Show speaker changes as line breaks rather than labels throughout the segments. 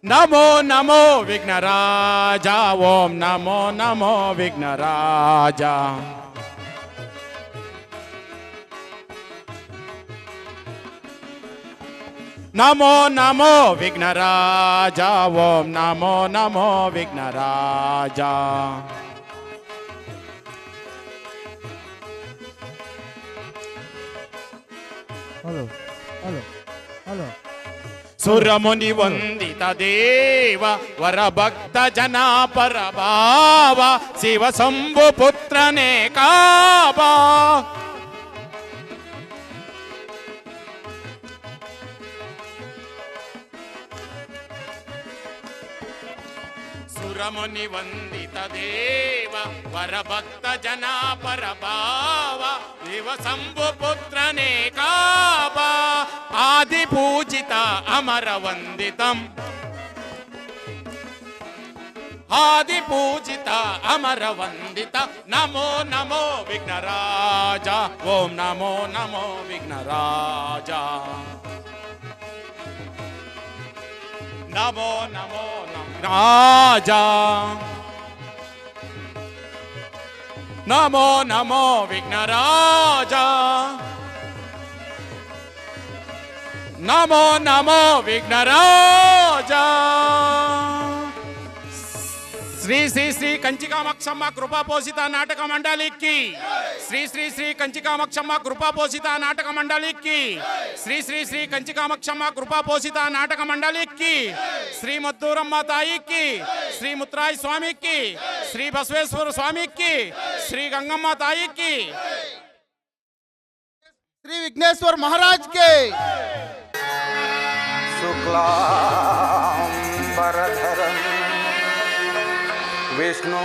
నమో నమో విఘ్నరాజ ఓం నమో నమో విఘ్నరాజ నమో నమో విఘ్నరాజ ఓం నమో నమో Vighnaraja
hello hello hello
సురముని వందిత దేవ వరభక్త జనా పరభావ శివ శంభు పుత్రనే కాబా సురముని వందిత దేవ వరభక్త జనా పరభావ శివ శంభు పుత్రనే కాబా ఆది పూజిత అమర వందితం ఆది పూజిత అమర వందిత నమో నమో విఘ్నరాజ ఓం నమో నమో విఘ్నరాజ నమో నమో రాజ నమో నమో విఘ్నరాజ నమో నమో విఘ్నరాజ శ్రీ శ్రీ శ్రీ కంచికామక్షమ్మ కృపాపోషిత నాటక మండలికి శ్రీ శ్రీ శ్రీ కంచికామక్షమ్మ కృపాపోషిత నాటక మండలికి శ్రీ శ్రీ శ్రీ కంచికామక్షమ్మ కృపాపోషిత నాటక మండలికి శ్రీ మద్దూరమ్మ తాయికి శ్రీ ముత్రాయి స్వామికి శ్రీ బసవేశ్వర స్వామికి శ్రీ గంగమ్మ తాయికి
శ్రీ విఘ్నేశ్వర మహారాజ్ కే
శుక్లాంబరధరం విష్ణు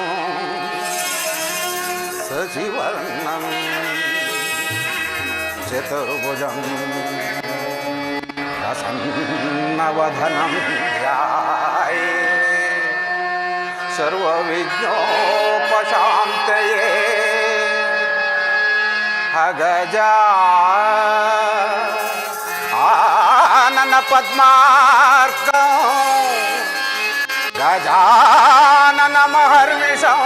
సజీవర్ణం చతుర్భుజం ప్రసన్నవదనం ధ్యాయే సర్వవిఘ్నోపశాంతయే అగజా ఆనన పద్మార్కం గజానన మహర్నిశం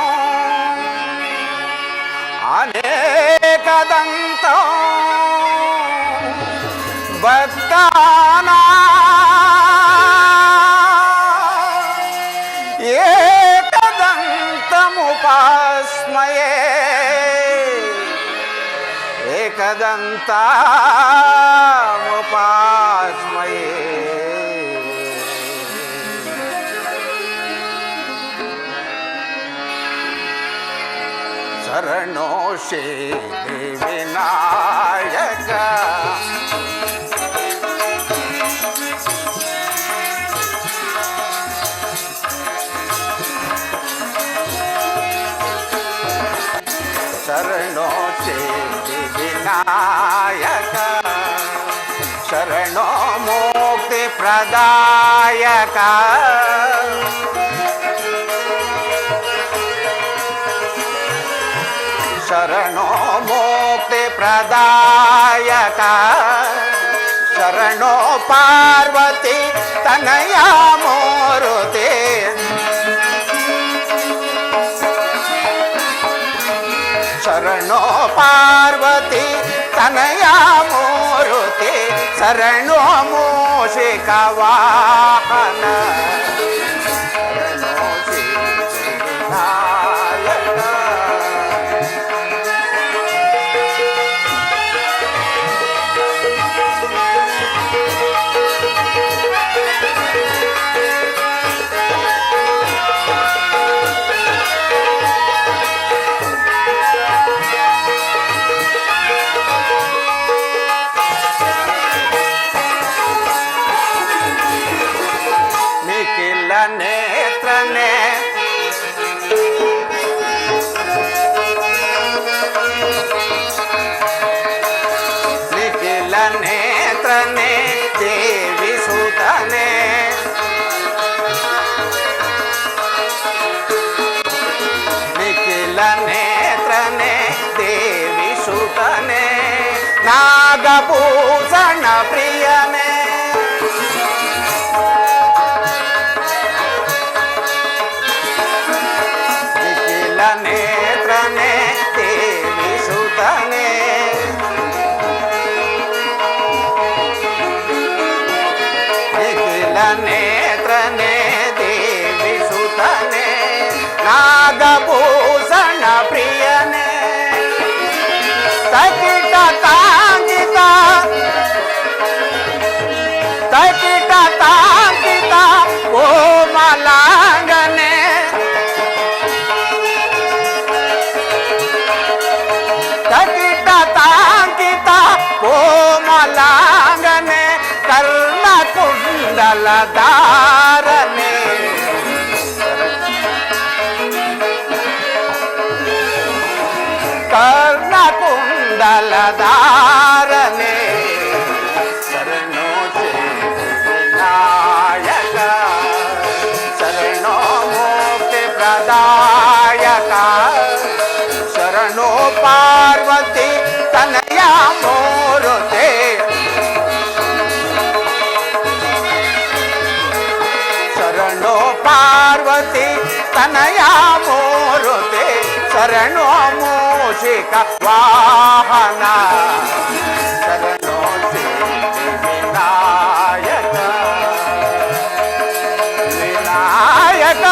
అనేకదంతం భక్తానాం ఏకదంతముపాస్మయే ఏకదంతముపాస్మయే శరణో శ్రీ వినాయక శరణో శ్రీ వినాయక శరణో ముక్తి ప్రదాయక శరణో ముక్తి ప్రదాయక శరణో పార్వతి తనయా మూర్తి శరణో పార్వతి తనయా మూర్తి శరణో మూషిక వాహన శరణో శ్రీ వినాయక నేత్రనే నిఖిల నేత్రనే దేవి సుతనే నిఖిల నేత్రనే దేవి సుతనే నాగభూషణ ప్రియనే ನೀಲನೇತ್ರನೇ ದೇವಿ ಸುತನೇ ನಾಗಭೂಷಣ ಪ್ರಿಯನೇ ತಕಿಟ ತಾಂಕಿತ ತಕಿಟ ತಾಂಕಿತ ಕೋಮಲಾಂಗನೆ ತಕಿಟ ತಾಂಕಿತ ಕೋಮಲಾಂಗನೆ ಕರ್ಣಕುಂಡಲ ಧಾರನೆ ಕರ್ಣಕುಂಡಲ ಧಾರನೆ ಶರಣೋ ವಿನಾಯಕ ಶರಣೋ ಮುಕ್ತಿ ಪ್ರದಾಯಕ ಶರಣೋ ಪಾರ್ವತಿ ತನಯ ಮೂರುತೆ ಶರಣೋ ಪಾರ್ವತಿ ತನಯ ಮೂರುತೆ ಶರಣೋ ಮೂಷಿಕ ವಾಹನ ಶರಣೋ ವಿನಾಯಕ ವಿನಾಯಕ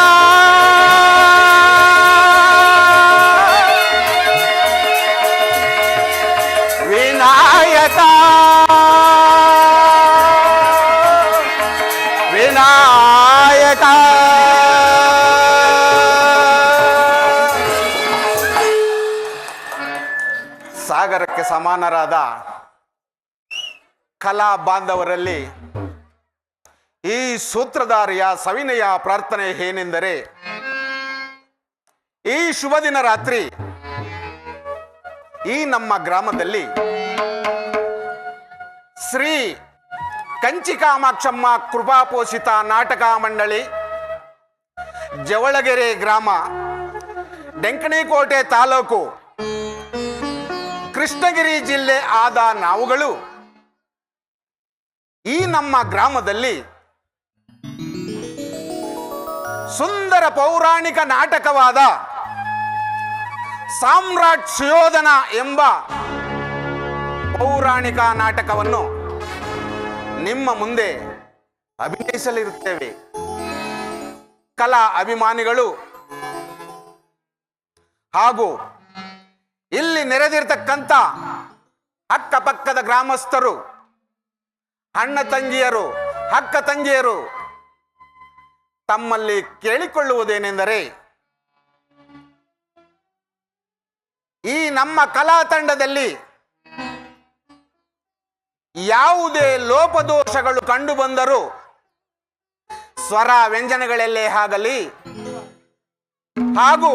ವಿನಾಯಕ ವಿನಾಯಕ ಸಾಗರಕ್ಕೆ ಸಮಾನರಾದ ಕಲಾ ಬಾಂಧವರಲ್ಲಿ ಈ ಸೂತ್ರಧಾರಿಯ ಸವಿನಯ ಪ್ರಾರ್ಥನೆ ಏನೆಂದರೆ, ಈ ಶುಭ ದಿನ ರಾತ್ರಿ ಈ ನಮ್ಮ ಗ್ರಾಮದಲ್ಲಿ ಶ್ರೀ ಕಂಚಿಕಾಮಾಕ್ಷಮ್ಮ ಕೃಪಾಪೋಷಿತ ನಾಟಕ ಮಂಡಳಿ, ಜವಳಗೆರೆ ಗ್ರಾಮ, ಡೆಂಕಣಿಕೋಟೆ ತಾಲೂಕು, ಕೃಷ್ಣಗಿರಿ ಜಿಲ್ಲೆ ಆದ ನಾವುಗಳು ಈ ನಮ್ಮ ಗ್ರಾಮದಲ್ಲಿ ಸುಂದರ ಪೌರಾಣಿಕ ನಾಟಕವಾದ ಸಾಮ್ರಾಟ್ ಸುಯೋಧನ ಎಂಬ ಪೌರಾಣಿಕ ನಾಟಕವನ್ನು ನಿಮ್ಮ ಮುಂದೆ ಅಭಿನಯಿಸಲಿರುತ್ತೇವೆ. ಕಲಾ ಅಭಿಮಾನಿಗಳು ಹಾಗೂ ಇಲ್ಲಿ ನೆರೆದಿರ್ತಕ್ಕಂಥ ಅಕ್ಕಪಕ್ಕದ ಗ್ರಾಮಸ್ಥರು, ಅಣ್ಣ ತಂಗಿಯರು, ಅಕ್ಕ ತಂಗಿಯರು ತಮ್ಮಲ್ಲಿ ಕೇಳಿಕೊಳ್ಳುವುದೇನೆಂದರೆ, ಈ ನಮ್ಮ ಕಲಾ ತಂಡದಲ್ಲಿ ಯಾವುದೇ ಲೋಪದೋಷಗಳು ಕಂಡು ಬಂದರೂ ಸ್ವರ ವ್ಯಂಜನಗಳಲ್ಲೇ ಆಗಲಿ ಹಾಗೂ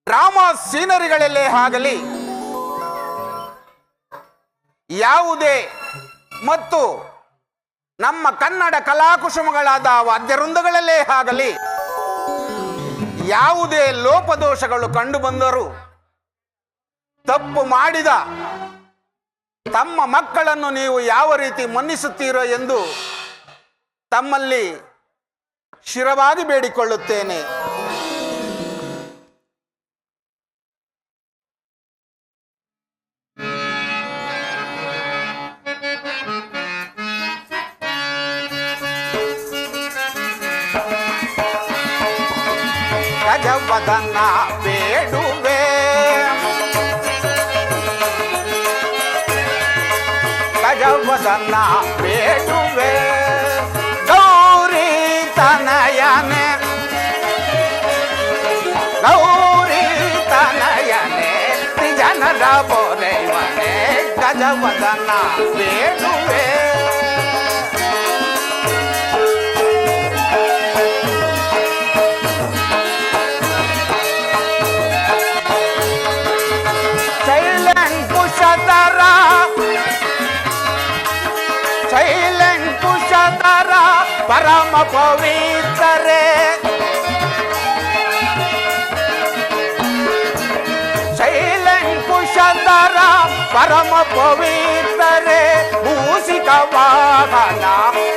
ಡ್ರಾಮಾ ಸೀನರಿಗಳಲ್ಲೇ ಆಗಲಿ ಯಾವುದೇ ಮತ್ತು ನಮ್ಮ ಕನ್ನಡ ಕಲಾಕುಸುಮಗಳಾದ ವಾದ್ಯವೃಂದಗಳಲ್ಲೇ ಆಗಲಿ ಯಾವುದೇ ಲೋಪದೋಷಗಳು ಕಂಡು ಬಂದರೂ ತಪ್ಪು ಮಾಡಿದ ತಮ್ಮ ಮಕ್ಕಳನ್ನು ನೀವು ಯಾವ ರೀತಿ ಮನ್ನಿಸುತ್ತೀರೋ ಎಂದು ತಮ್ಮಲ್ಲಿ ಶಿರವಾಗಿ ಬೇಡಿಕೊಳ್ಳುತ್ತೇನೆ. ಗಜವದನ ಬೇಡುವೆ, ಗಜವದನ ಬೇಡುವೆ, ಗೌರಿ ತನಯನೆ, ಗೌರಿ ತನಯನೆ, ತ್ರಿಜನರ ಬೋರೆವನೆ, ಗಜವದನ ಬೇಡುವೆ. ಶೈಲೆಂಟ್ ಕುಶಧರ ಪರಮ ಪವಿತ್ರರೇ, ಶೈಲೆಂಟ್ ಕುಶಧರ ಪರಮ ಪವಿತ್ರರೇ, ಮೂಸಿಕ ವಾಹನ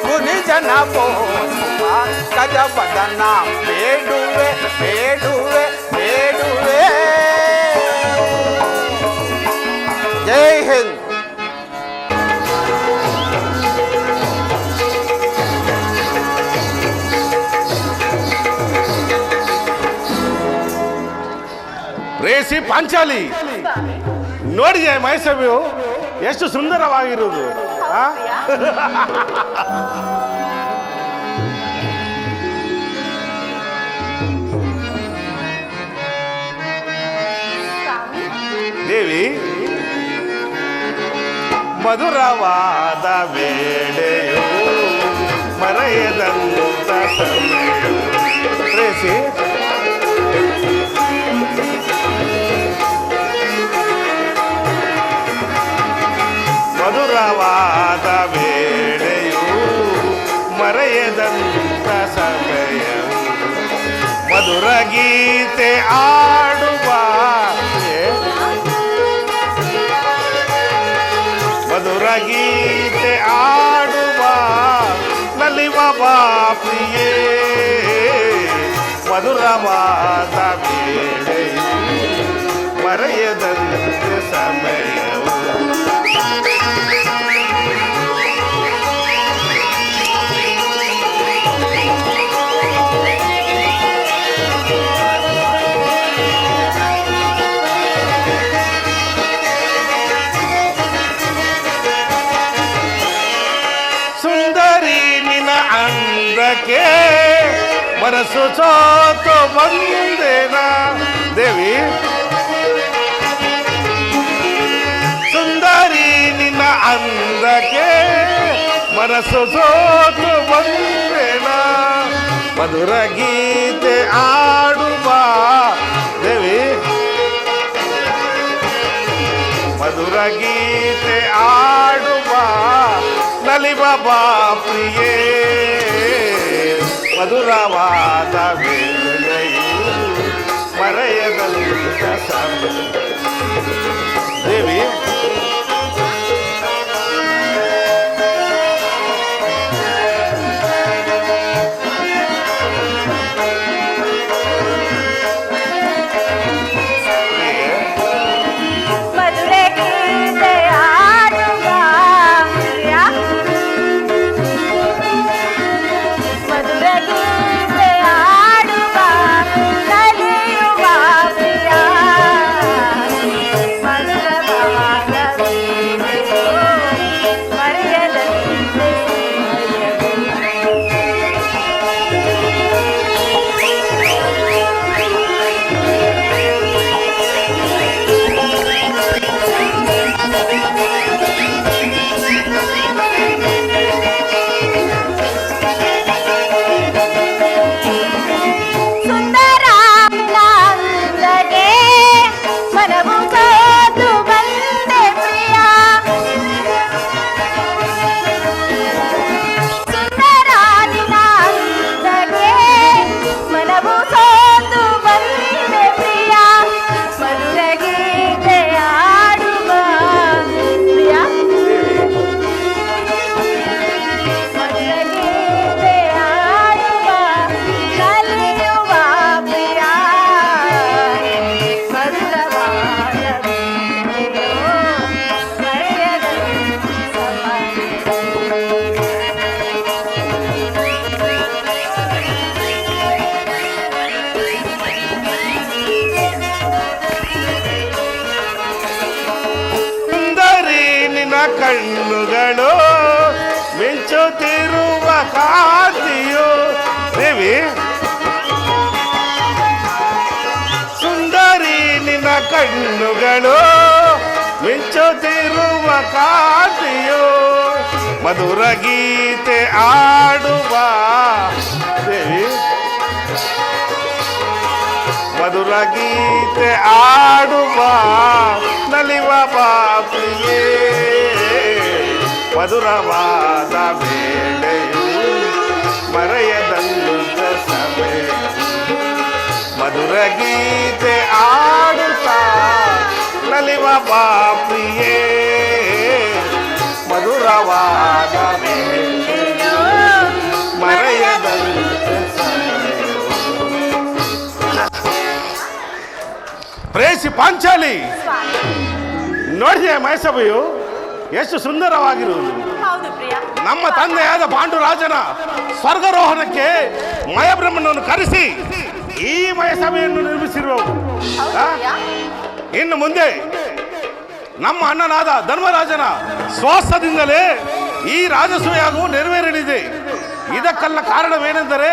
ಮುನಿಜನ ಪೋಷಿತ ಗಜವದನ ಬೇಡುವೆ, ಬೇಡುವೆ, ಬೇಡುವೆ. ಜೈ ಹಿಂದ್.
ಪ್ರೇಯಸಿ ಪಾಂಚಾಲಿ ನೋಡಿದೆ ಮೈಸಭೆಯು ಎಷ್ಟು ಸುಂದರವಾಗಿರುವುದು ಆ? ದೇವಿ ಮಧುರವಾದ ವೇಳೆಯು ಮರೆಯದಂತ ಸಮಯವು ಪ್ರೇಯಸಿ ಮಧುರವಾದ ವೇಳೆಯು ಮರೆಯದಂತ ಸಮಯವು ಮಧುರ ಗೀತೆ ಆಡುವ ಮಧುರ ಗೀತೆ ಆಡುವ ನಲಿವ ಪ್ರಿಯೇ ಮಧುರವಾದ ವೇಳೆಯು ಮರೆಯದಂತ ಸಮಯವು ಅಂದಕ್ಕೆ ಮನಸ್ಸು ಸೋತು ಬಂದೇನ ದೇವಿ ಸುಂದರಿ ನಿನ್ನ ಅಂದಕ್ಕೆ ಮನಸ್ಸು ಸೋತು ಬಂದೇನ ಮಧುರ ಗೀತೆ ಆಡುವ ದೇವಿ ಮಧುರ ಗೀತೆ ಆಡುವ ನಲಿವ ಪ್ರಿಯೇ ಮಧುರವಾದ ವೇಳೆಯು ಮರೆಯದಂತ ಸಮಯ ದೇವಿ ಕಣ್ಣುಗಳು ಮಿಂಚುತ್ತಿರುವ ಕಾಂತಿಯು ದೇವಿ ಸುಂದರಿ ನಿನ್ನ ಕಣ್ಣುಗಳು ಮಿಂಚುತ್ತಿರುವ ಕಾಂತಿಯು ಮಧುರ ಗೀತೆ ಆಡುವ ದೇವಿ ಮಧುರ ಗೀತೆ ಆಡುವ ನಲಿವ ಪ್ರಿಯೇ ಮಧುರವಾದ ವೇಳೆಯು ಮರೆಯದಂತ ಸಮಯ ಮಧುರ ಗೀತೆ ಆಡುತ್ತಾ ನಲಿವ ಪ್ರಿಯೇ ಮಧುರವಾದ ವೇಳೆಯು ಮರೆಯದಂತ ಸಮಯ ಪ್ರೇಯಸಿ ಪಾಂಚಾಲಿ ನೋಡಿದೆ ಮೈಸಭೆಯು ಎಷ್ಟು ಸುಂದರವಾಗಿರುವುದು ನಮ್ಮ ತಂದೆಯಾದ ಪಾಂಡುರಾಜನ ಸ್ವರ್ಗಾರೋಹಣಕ್ಕೆ ಮಯಬ್ರಹ್ಮನನ್ನು ಕರೆಸಿ ಈ ಮಯಸಭೆಯನ್ನು ನಿರ್ಮಿಸಿರುವವು ಇನ್ನು ಮುಂದೆ ನಮ್ಮ ಅಣ್ಣನಾದ ಧರ್ಮರಾಜನ ಶ್ವಾಸದಿಂದಲೇ ಈ ರಾಜಸೂಯಾಗವು ನೆರವೇರಲಿದೆ. ಇದಕ್ಕೆಲ್ಲ ಕಾರಣವೇನೆಂದರೆ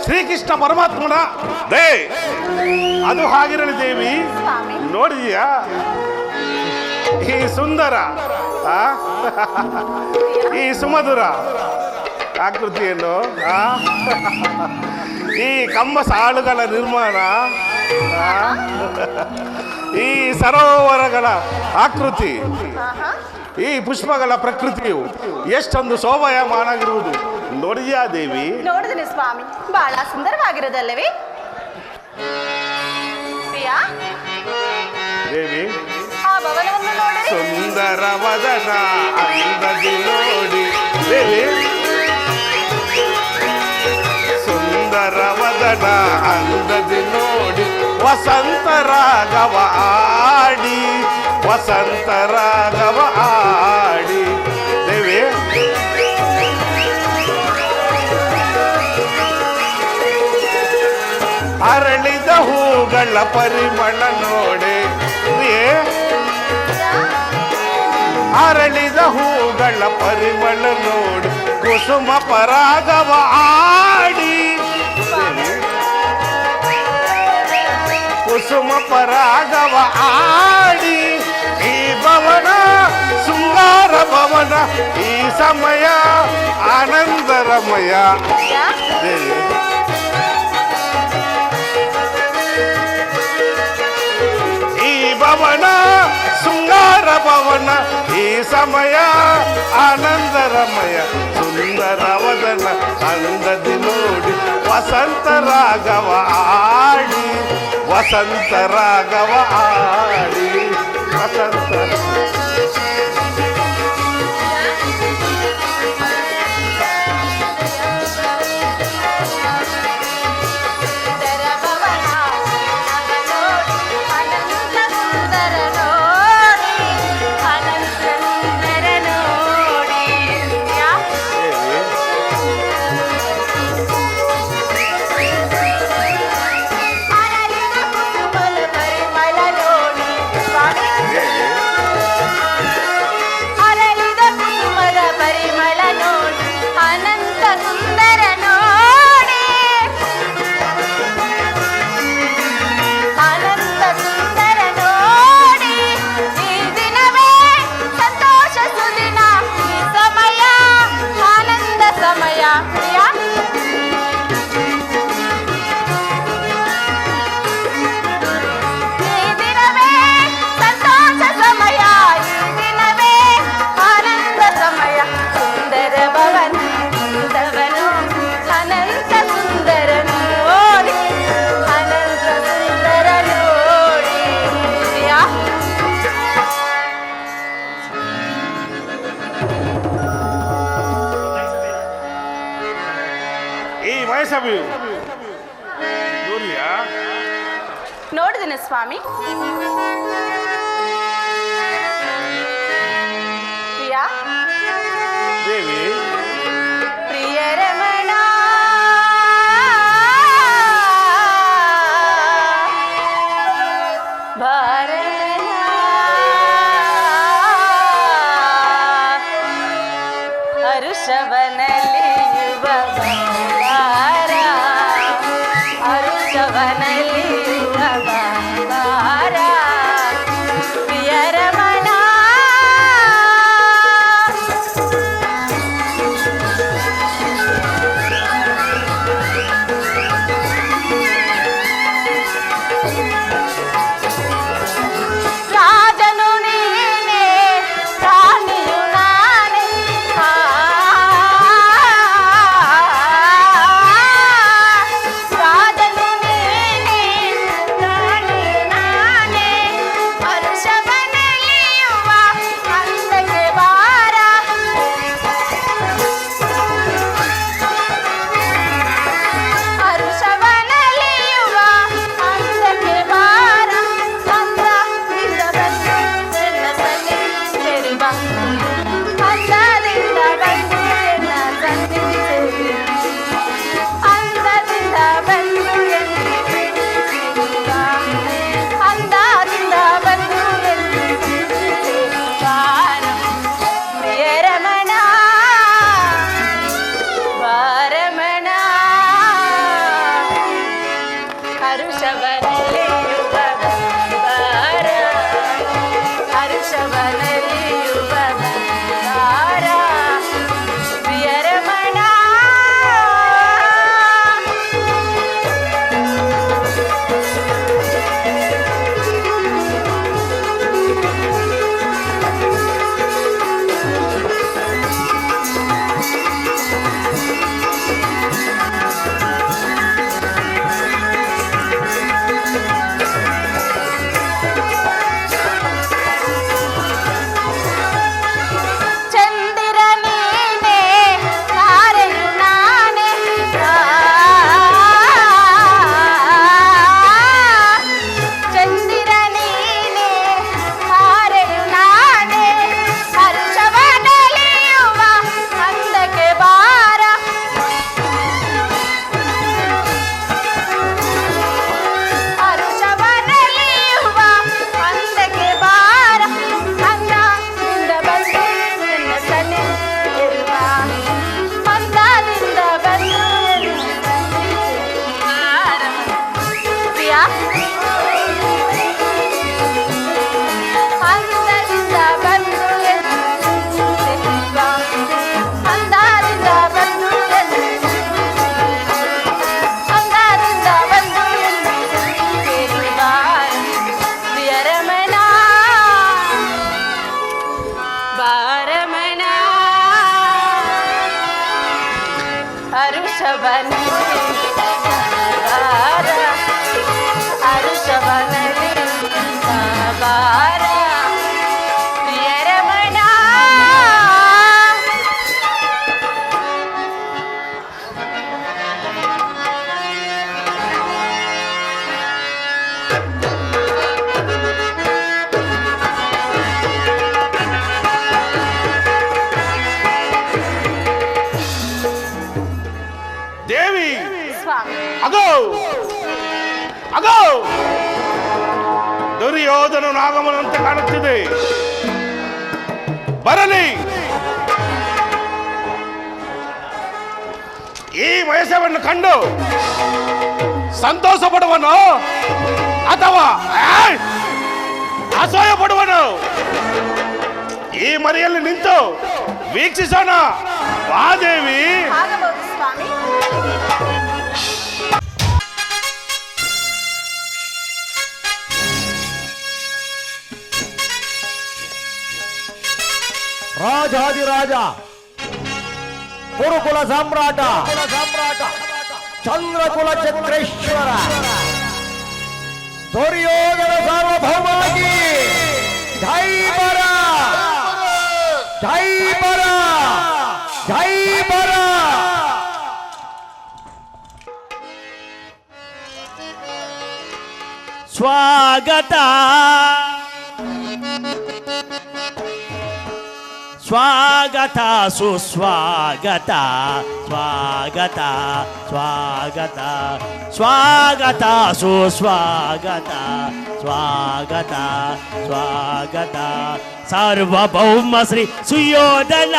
ಶ್ರೀಕೃಷ್ಣ ಪರಮಾತ್ಮನ ದಯೆ. ಅದು ಹಾಗಿರಲಿ ದೇವಿ. ನೋಡಿದೀಯಾ ಈ ಸುಂದರ ಆ? ಈ ಸುಮಧುರ ಆಕೃತಿಯನ್ನು ಈ ಕಂಬ ಸಾಲುಗಳ ನಿರ್ಮಾಣ, ಈ ಸರೋವರಗಳ ಆಕೃತಿ, ಈ ಪುಷ್ಪಗಳ ಪ್ರಕೃತಿಯು ಎಷ್ಟೊಂದು ಶೋಭಾಯಮಾನಾಗಿರುವುದು ನೋಡಿದ್ಯಾ ದೇವಿ?
ನೋಡಿದನೆ ಸ್ವಾಮಿ, ಬಹಳ ಸುಂದರವಾಗಿರೋದಲ್ಲವೇ ಪ್ರಿಯಾ?
ದೇವಿ,
ಆ ಭವನವನ್ನು ನೋಡಿ.
ಸುಂದರ ವದನ ಅಂದದಿ ನೋಡಿ ದೇವಿ, ಸುಂದರ ವದನ ಅಂದದಿ ನೋಡಿ ವಸಂತ ರಾಗವ ಆಡಿ, ವಸಂತ ರಾಗವ ಆಡಿ ದೇವಿ. ಅರಳಿದ ಹೂಗಳ ಪರಿಮಳ ನೋಡೆ, ಅರಳಿದ ಹೂಗಳ ಪರಿಮಳ ನೋಡಿ ಕುಸುಮ ಪರಾಗವ ಆಡಿ, ಕುಸುಮ ಪರಾಗವ ಆಡಿ. ಈ ಭವನ ಶೃಂಗಾರ ಭವನ, ಈ ಸಮಯ ಆನಂದರಮಯ ದೇವಿ. ಈ ಭವನ ಶೃಂಗಾರ ಭವನ, ಈ ಸಮಯ ಆನಂದರಮಯ. ಸುಂದರ ವದನ ಅಂದದಿ ನೋಡಿ ವಸಂತ ರಾಗವ ಆಡಿ, ವಸಂತ ರಾಗವ ಆಡಿ, ವಸಂತ.
ನೋಡಿದೆನೆ ಸ್ವಾಮಿ. ಪ್ರಿಯಾ
ದೇವಿ,
ಪ್ರಿಯ ರಮಣ, ಭಾರಣ ಹರುಷವನಲ್ಲಿ ಯುವ ಬಂಗಾರ, ಹರುಷವನಲ್ಲಿ ಯುವ ಬಂಗಾರ. ಪ್ರಿಯ ರಮಣ, ರಾಜನು ನೀನೇ, ರಾಣಿಯು ನಾನೇ. ರಾಜನು ನೀನೇ, ರಾಣಿ ಹರುಷವನಲ್ಲಿ ಬಾರ ಹರುಷವನಲ್ಲಿ ಬಾರ ಪ್ರಿಯರಮಣ
ದೇವಿ
ಸ್ವಾಮಿ
ಅಗೋ ಅಗೋ ದುರ್ಯೋಧನನು ಆಗಮನಂತೆ ಕಾಣುತ್ತಿದೆ. ಬರಲಿ. ಈ ವಯಸ್ಸವನ್ನು ಕಂಡು ಸಂತೋಷ ಪಡುವನು ಅಥವಾ ಅಸಹ್ಯ ಪಡುವನು ಈ ಮರೆಯಲ್ಲಿ ನಿಂತು ವೀಕ್ಷಿಸೋಣ. ವಾದೇವಿ.
ಆಗಬಹುದು ಸ್ವಾಮಿ.
ರಾಜಾದಿರಾಜ ಕುರುಕುಲ ಸಾಮ್ರಾಟ ಚಂದ್ರಕುಲ ಚಕ್ರೇಶ್ವರ ದುರ್ಯೋಧನ ಸಾರ್ವಭೌಮಾಗಿ ಜೈ ಬರ ಜೈ ಬರ ಜೈ ಬರ.
ಸ್ವಾಗತ ಸ್ವಾಗತ ಸುಸ್ವಾಗತ ಸ್ವಾಗತ ಸ್ವಾಗತ ಸ್ವಾಗತ ಸುಸ್ವಾಗತ ಸ್ವಾಗತ ಸ್ವಾಗತ ಸಾರ್ವಭೌಮ ಶ್ರೀ ಸುಯೋಧನ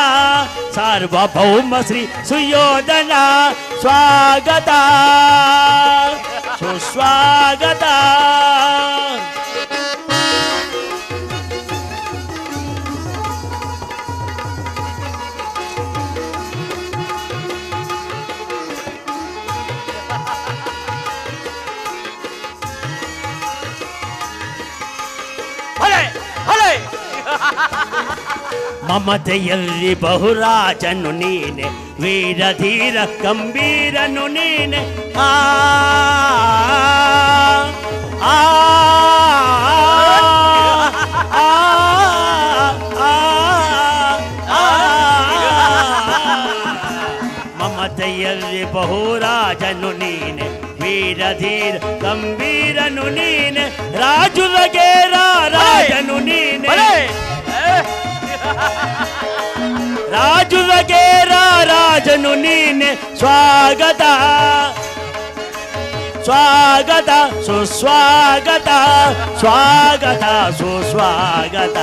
ಸಾರ್ವಭೌಮ ಶ್ರೀ ಸುಯೋಧನ ಸ್ವಾಗತ ಸುಸ್ವಾಗತ. ಮಮತೆಯಲ್ಲಿ ಬಹುರಾಜನು ನೀನೆ ವೀರಧೀರ ಗಂಭೀರನು ನೀನೆ ಆ ಆ ಆ ಮಮತೆಯಲ್ಲಿ ಬಹುರಾಜನು ನೀನೆ ವೀರಧೀರ ಗಂಭೀರನು ನೀನೆ ರಾಜುಲಗೇರ ರಾಜನು ನೀನೆ ರಾಜುಲಗೇರ ರಾಜನು ನೀನೆ ಸ್ವಾಗತ ಸ್ವಾಗತ ಸುಸ್ವಾಗತ ಸ್ವಾಗತ ಸುಸ್ವಾಗತ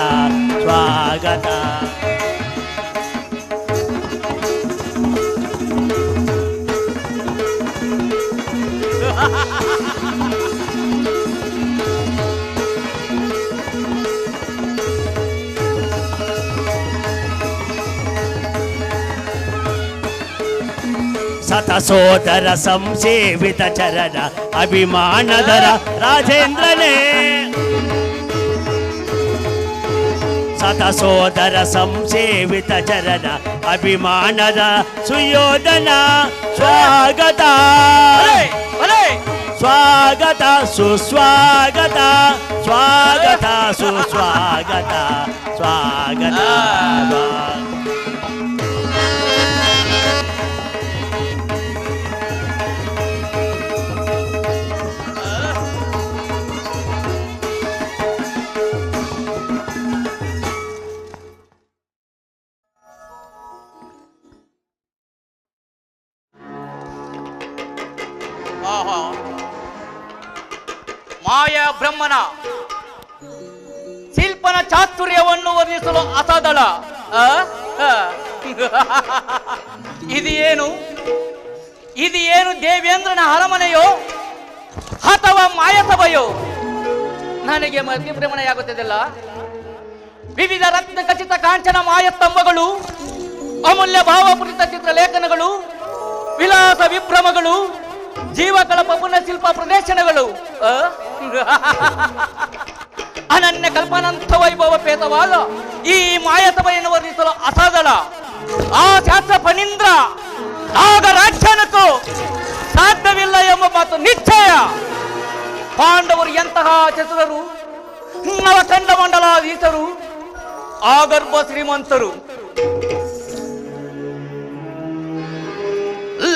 ಸ್ವಾಗತ. ಸತ ಸೋದರ ಸಂಸೇವಿತ ಚರಣ ಅಭಿಮಾನದರ ರಾಜೇಂದ್ರನೇ ಸತ ಸೋದರ ಸಂಸೇವಿತ ಚರಣ ಅಭಿಮಾನದ ಸುಯೋಧನ ಸ್ವಾಗತ ಸ್ವಾಗತ ಸುಸ್ವಾಗತ ಸ್ವಾಗತ ಸುಸ್ವಾಗತ ಸ್ವಾಗತ.
ಮಾಯಾ ಬ್ರಹ್ಮನ ಶಿಲ್ಪನ ಚಾತುರ್ಯವನ್ನು ವರ್ಣಿಸಲು ಅಸಾಧಳ. ಇದು ಏನು ದೇವೇಂದ್ರನ ಅರಮನೆಯೋ ಅಥವಾ ಮಾಯಸಭೆಯೋ? ನನಗೆ ಮತಿಭ್ರಮಣೆಯಾಗುತ್ತದಲ್ಲ. ವಿವಿಧ ರತ್ನ ಖಚಿತ ಕಾಂಚನ ಮಾಯಸ್ತಂಭಗಳು, ಅಮೂಲ್ಯ ಭಾವಪೂರಿತ ಚಿತ್ರಲೇಖನಗಳು, ವಿಲಾಸ ವಿಭ್ರಮಗಳು, ಜೀವಕಲ್ಪ ಪುನಃಶಿಲ್ಪ ಪ್ರದರ್ಶನಗಳು, ಅನನ್ಯ ಕಲ್ಪನಂಥ ವೈಭವಪೇತವಾದ ಈ ಮಾಯಸಭೆಯನ್ನು ವರ್ಣಿಸಲು ಅಸಾಧಳ. ಆ ಶಾಸ್ತ್ರ ಫಣೀಂದ್ರ ನಾಗರಾಜ್ಯನಕ್ಕೂ ಸಾಧ್ಯವಿಲ್ಲ ಎಂಬ ಮಾತು ನಿಶ್ಚಯ. ಪಾಂಡವರು ಎಂತಹ ಚತುರರು, ನವಖಂಡ ಮಂಡಲಾಧೀಶರು, ಆಗರ್ಭ ಶ್ರೀಮಂತರು.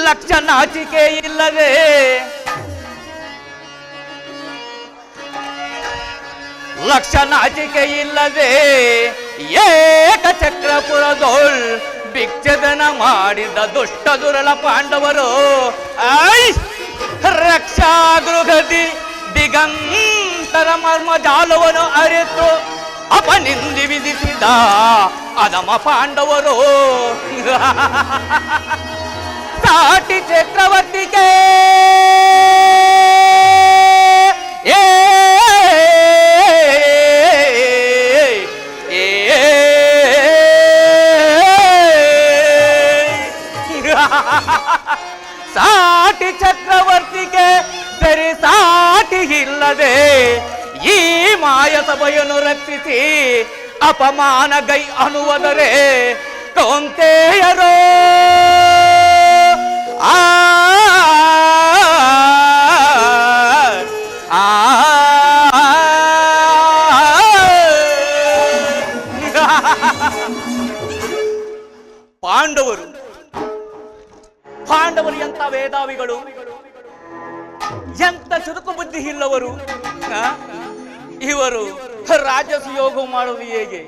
ಲಕ್ಷ ನಾಚಿಕೆ ಇಲ್ಲದೆ ಏಕಚಕ್ರಪುರದೋಳ್ ಭಿಕ್ಷದನ ಮಾಡಿದ ದುಷ್ಟ ದುರಳ ಪಾಂಡವರು ರಕ್ಷಾ ಗೃಹದಿ ದಿಗಂತರ ಮರ್ಮ ಜಾಲವನ್ನು ಅರಿತು ಅಪನಿಂದಿ ವಿಧಿಸಿದ ಅದಮ ಪಾಂಡವರು ಸಾಟಿ ಚಕ್ರವರ್ತಿಗೆ ಸಾಟಿ ಚಕ್ರವರ್ತಿಗೆ ಸರಿ ಸಾಟಿ ಇಲ್ಲದೆ ಈ ಮಾಯ ಸಭೆಯನ್ನು ರಕ್ಷಿಸಿ ಅಪಮಾನಗೈ ಅನ್ನುವುದರೆ ಕೌಂತೆಯರೋ ಪಾಂಡವರು ಎಂತ ವೇದಾವಿಗಳು, ಎಂತ ಚುರುಕು ಬುದ್ಧಿ ಇಲ್ಲವರು. ಇವರು ರಾಜಸುಯೋಗ ಮಾಡುವುದು ಹೇಗೆ?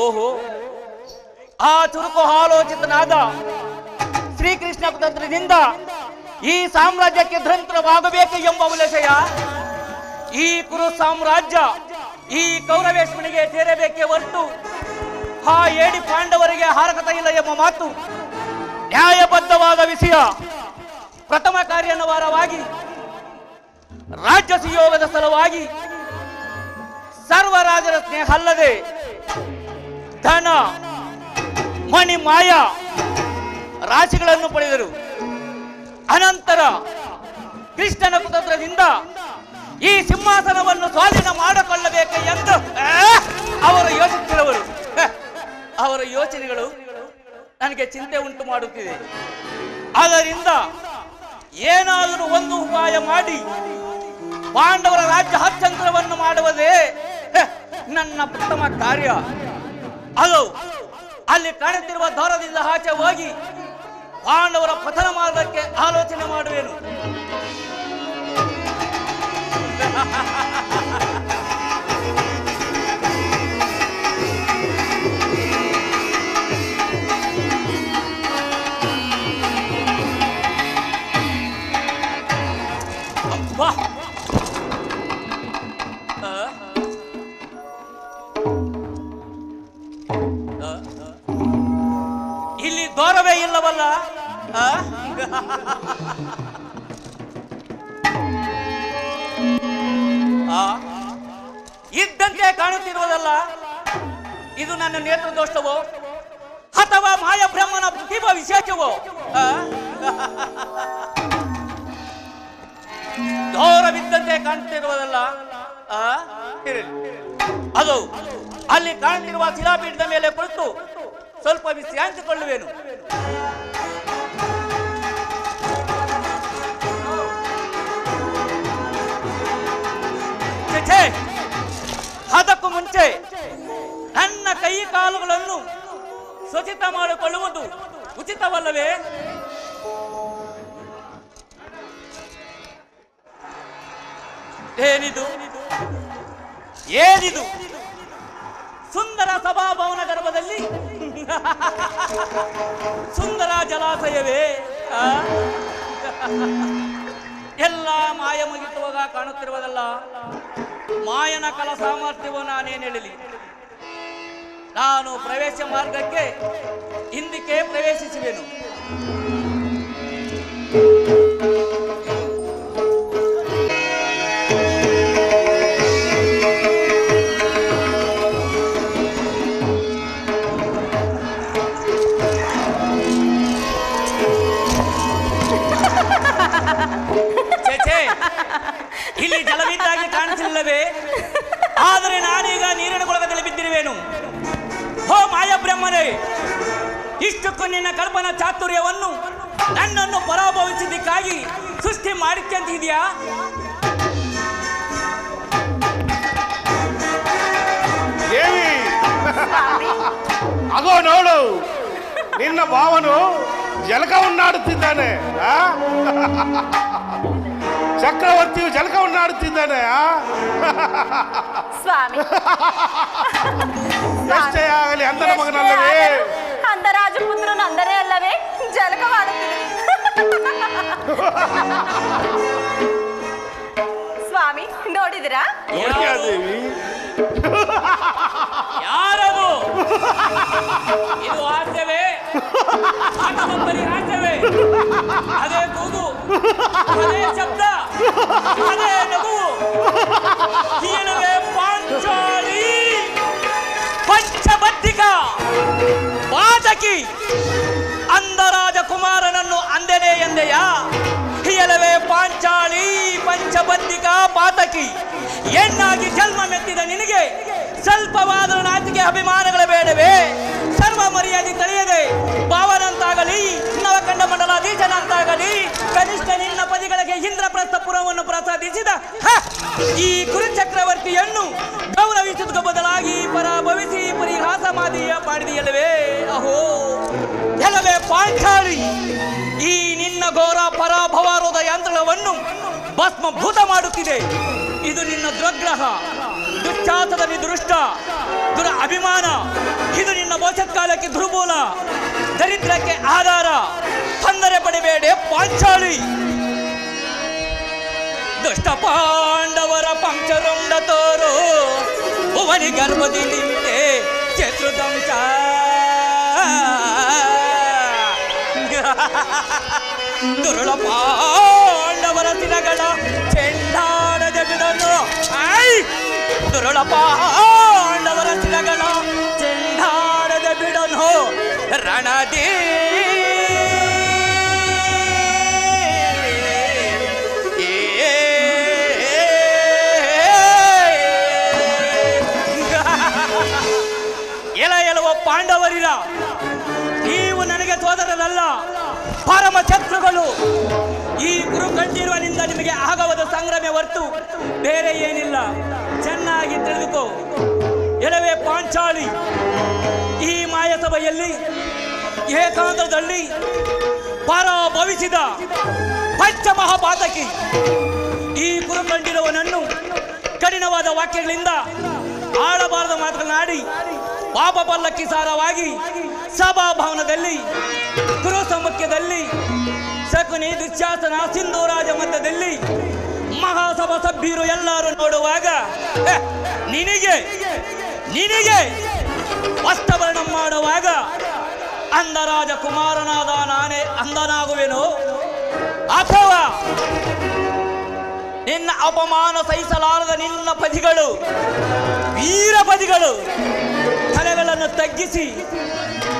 ಓಹೋ, ಆ ಚುರುಕು ಆಲೋಚಿತನಾದ ಶ್ರೀಕೃಷ್ಣ ತಂತ್ರದಿಂದ ಈ ಸಾಮ್ರಾಜ್ಯಕ್ಕೆ ಧೃಂತರವಾಗಬೇಕು ಎಂಬ ಉದ್ದೇಶ. ಈ ಕುರು ಸಾಮ್ರಾಜ್ಯ ಈ ಕೌರವೇಶ್ವನಿಗೆ ಸೇರಬೇಕೆ ಹೊರತು ಆ ಏಡಿ ಪಾಂಡವರಿಗೆ ಹಾರಕತ ಇಲ್ಲ ಎಂಬ ಮಾತು ನ್ಯಾಯಬದ್ಧವಾದ ವಿಷಯ. ಪ್ರಥಮ ಕಾರ್ಯನವಾರವಾಗಿ ರಾಜ್ಯ ಸುಯೋಗದ ಸಲುವಾಗಿ ಸರ್ವರಾಜರ ಸ್ನೇಹ ಅಲ್ಲದೆ ಧನ ಮಣಿ ಮಾಯ ರಾಶಿಗಳನ್ನು ಪಡೆದರು. ಅನಂತರ ಕೃಷ್ಣನ ಕುತಂತ್ರದಿಂದ ಈ ಸಿಂಹಾಸನವನ್ನು ಸ್ವಾಧೀನ ಮಾಡಿಕೊಳ್ಳಬೇಕು ಎಂದು ಅವರು ಯೋಚಿಸಿರುವರು. ಅವರ ಯೋಚನೆಗಳು ನನಗೆ ಚಿಂತೆ ಉಂಟು ಮಾಡುತ್ತಿದೆ. ಆದ್ದರಿಂದ ಏನಾದರೂ ಒಂದು ಉಪಾಯ ಮಾಡಿ ಪಾಂಡವರ ರಾಜ್ಯ ಹಸ್ತಾಂತರವನ್ನು ಮಾಡುವುದೇ ನನ್ನ ಪ್ರಥಮ ಕಾರ್ಯ. ಅದು ಅಲ್ಲಿ ಕಾಣುತ್ತಿರುವ ದ್ವಾರದಿಂದ ಆಚೆ ಹೋಗಿ ಪಾಂಡವರ ಪತನ ಮಾಡೋದಕ್ಕೆ ಆಲೋಚನೆ ಮಾಡುವೆನು. ಇಲ್ಲಿ ದ್ವಾರವೇ ಇಲ್ಲವಲ್ಲ? ಇದ್ದಂತೆ ಕಾಣುತ್ತಿರುವುದಲ್ಲ. ಇದು ನನ್ನ ನೇತ್ರದೋಷವೋ ಅಥವಾ ಮಾಯ ಬ್ರಹ್ಮನ ಪ್ರತಿಭಾ ವಿಶೇಷವೋ? ದ್ವಾರವಿದ್ದಂತೆ ಕಾಣುತ್ತಿರುವುದಲ್ಲ. ಅದು ಅಲ್ಲಿ ಕಾಣುತ್ತಿರುವ ಶಿಲಾಪೀಠದ ಮೇಲೆ ಕುಳಿತು ಸ್ವಲ್ಪ ವಿಶ್ರಾಂತಿಕೊಳ್ಳುವೆನು. ಅದಕ್ಕೂ ಮುಂಚೆ ನನ್ನ ಕೈ ಕಾಲುಗಳನ್ನು ಸ್ವಚ್ಛತ ಮಾಡಿಕೊಳ್ಳುವುದು ಉಚಿತವಲ್ಲವೇ? ಏನಿದು ಏನಿದು ಸುಂದರ ಸಭಾಭವನ ಗರ್ಭದಲ್ಲಿ ಸುಂದರ ಜಲಾಶಯವೇ? ಎಲ್ಲ ಮಾಯ ಮುಗಿಸುವಾಗ ಕಾಣುತ್ತಿರುವುದಲ್ಲ. ಮಾಯನ ಕಲ ಸಾಮರ್ಥ್ಯವು ನಾನೇನು ಹೇಳಲಿ. ನಾನು ಪ್ರವೇಶ ಮಾರ್ಗಕ್ಕೆ ಹಿಂದಕ್ಕೆ ಪ್ರವೇಶಿಸುವೆನು. ಇಲ್ಲಿ ಜಲವಿದ್ದಾಗಿ ಕಾಣಿಸಿಲ್ಲವೇ? ಆದರೆ ನಾನೀಗ ನೀರಿನ ಕೊಳಕದಲ್ಲಿ ಬಿದ್ದಿರುವೆನು. ಹೋ ಮಾಯ ಬ್ರಹ್ಮನೇ, ಇಷ್ಟಕ್ಕೂ ನಿನ್ನ ಕಲ್ಪನಾ ಚಾತುರ್ಯವನ್ನು ನನ್ನನ್ನು ಪರಾಭವಿಸಿದ್ದಕ್ಕಾಗಿ ಸೃಷ್ಟಿ ಮಾಡಿದ್ಯಾ?
ದೇವಿ ಅಗೋ ನೋಡು, ನಿನ್ನ ಭಾವನು ಜಲಕವನ್ನಾಡುತ್ತಿದ್ದಾನೆ. ಚಕ್ರವರ್ತಿಯು ಜಲಕವನ್ನಾಡುತ್ತಿದ್ದಾನೆ.
ಸ್ವಾಮಿ
ಎಷ್ಟೇ ಆಗಲಿ ಅಂದನ ಮಗನಲ್ಲವೇ?
ಅಂದ ರಾಜಪುತ್ರನು ಅಂದರೆ ಅಲ್ಲವೇ ಜಲಕವಾಡುತ್ತಿದೆ. ಸ್ವಾಮಿ ನೋಡಿದಿರಾ?
ನೋಡ್ತೀಯಾ ದೇವಿ?
ಯಾರದು? ಇದು ಹಾಸ್ಯವೇ ಅಥವಾ ಬರೀ ಹಾಸ್ಯವೇ? ಅದೇ ಕೂಗು, ಅದೇ ಶಬ್ದ, ಅದೇ ನಗು. ಏನವೇ ಪಾಂಚಾಲಿ, ಪಂಚಬದ್ಧಿಕ, ಪಾತಕಿ, ಅಂದರಾಜ ಕುಮಾರನನ್ನು ಅಂದೆನೆ ಎಂದೆಯಾ? ಹಿಯಲವೇ ಪಾಂಚಾಲಿ, ಪಂಚಬದ್ಧಿಕ, ಪಾತಕಿ, ಹೆಣ್ಣಾಗಿ ಜನ್ಮ ಮೆತ್ತಿದ ನಿನಗೆ ಸ್ವಲ್ಪವಾದರೂ ನಾಚಿಕೆ ಅಭಿಮಾನಗಳ ಬೇಡವೇ? ಸರ್ವ ಮರ್ಯಾದೆ ತಿಳಿಯದೆ ಭಾವನಂತಾಗಲಿ ನವಕಂಡ ಮಂಡಲಾಧೀಶನಂತಾಗಲಿ ಕನಿಷ್ಠ ನಿನ್ನ ಪದಿಗಳಿಗೆ ಇಂದ್ರಪ್ರಸ್ಥಪುರವನ್ನು ಪ್ರಸಾದಿಸಿದ ಈ ಕುರುಚಕ್ರವರ್ತಿಯನ್ನು ಗೌರವಿಸುವುದಕ್ಕೆ ಬದಲಾಗಿ ಪರಾಭವಿಸಿ ಪರಿಹಾಸ ಮಾದಿಯ ಮಾಡಿದೆಯಲ್ಲವೇ? ಅಹೋ ಎಲ್ಲವೇ ಪಾಂಚಾಲಿ, ಈ ನಿನ್ನ ಘೋರ ಪರಾಭವಾರೋಧ ಯಂತ್ರವನ್ನು ಭಸ್ಮಭೂತ ಮಾಡುತ್ತಿದೆ. ಇದು ನಿನ್ನ ದುರ್ಗ್ರಹ, ದುಶ್ಚಾಸದ ನಿದೃಷ್ಟ, ದುರ ಅಭಿಮಾನ. ಇದು ನಿನ್ನ ಭವಿಷ್ಯತ್ಕಾಲಕ್ಕೆ ದುರ್ಮೂಲ, ದರಿದ್ರಕ್ಕೆ ಆಧಾರ. ತೊಂದರೆ ಪಡಿಬೇಡೆ ಪಾಂಚಾಲಿ. ದುಷ್ಟ ಪಾಂಡವರ ಪಂಚರುಂಡ ತೋರು ಭುವನಿ ಗರ್ಭದಿ ನಿಂತೆ ಶತ್ರುದಂಶ. ದುರುಳ ಪಾಂಡವರ ದಿನಗಳ ಚೆಂಡಾಡದ ಬಿಡನು. ದುರುಳ ಪಾಂಡವರ ದಿನಗಳ ಚೆಂಡಾಡದ ಬಿಡನು ರಣದಿ. ಎಲವ ಪಾಂಡವರಿರ, ನೀವು ನನಗೆ ಸೋದರರಲ್ಲ, ಪರಮ ಶತ್ರುಗಳು. ಈ ಗುರು ಕಂಠೀರವನಿಂದ ನಿಮಗೆ ಆಗವಾದ ಸಂಗ್ರಮ ಹೊರತು ಬೇರೆ ಏನಿಲ್ಲ. ಚೆನ್ನಾಗಿ ತಿಳಿದುಕೋ ಎಲವೇ ಪಾಂಚಾಲಿ, ಈ ಮಾಯಸಭೆಯಲ್ಲಿ ಏಕಾಂತದಲ್ಲಿ ಪರಾಭವಿಸಿದ ಪಂಚಮಹಾಪಾತಕಿ ಈ ಗುರು ಕಂಠೀರವನನ್ನು ಕಠಿಣವಾದ ವಾಕ್ಯಗಳಿಂದ ಆಡಬಾರದ ಮಾತನಾಡಿ ಪಾಪ ಪಲ್ಲಕ್ಕಿ ಸಾರವಾಗಿ ಸಭಾಭವನದಲ್ಲಿ ಗುರು ಸಮ್ಮುಖದಲ್ಲಿ ಶಕುನಿ ದುಶ್ಯಾಸನ ಸಿಂಧೂರಾಜ ಮಧ್ಯದಲ್ಲಿ ಮಹಾಸಭಾ ಸಭ್ಯರು ಎಲ್ಲರೂ ನೋಡುವಾಗ ನಿನಗೆ ವಸ್ತ್ರವರ್ಣ ಮಾಡುವಾಗ ಅಂದರಾಜ ಕುಮಾರನಾದ ನಾನೇ ಅಂದನಾಗುವೆನು, ಅಥವಾ ನಿನ್ನ ಅಪಮಾನ ಸಹಿಸಲಾರದ ನಿನ್ನ ಪದಿಗಳು, ವೀರ ಪದಿಗಳು ತಲೆಗಳನ್ನು ತಗ್ಗಿಸಿ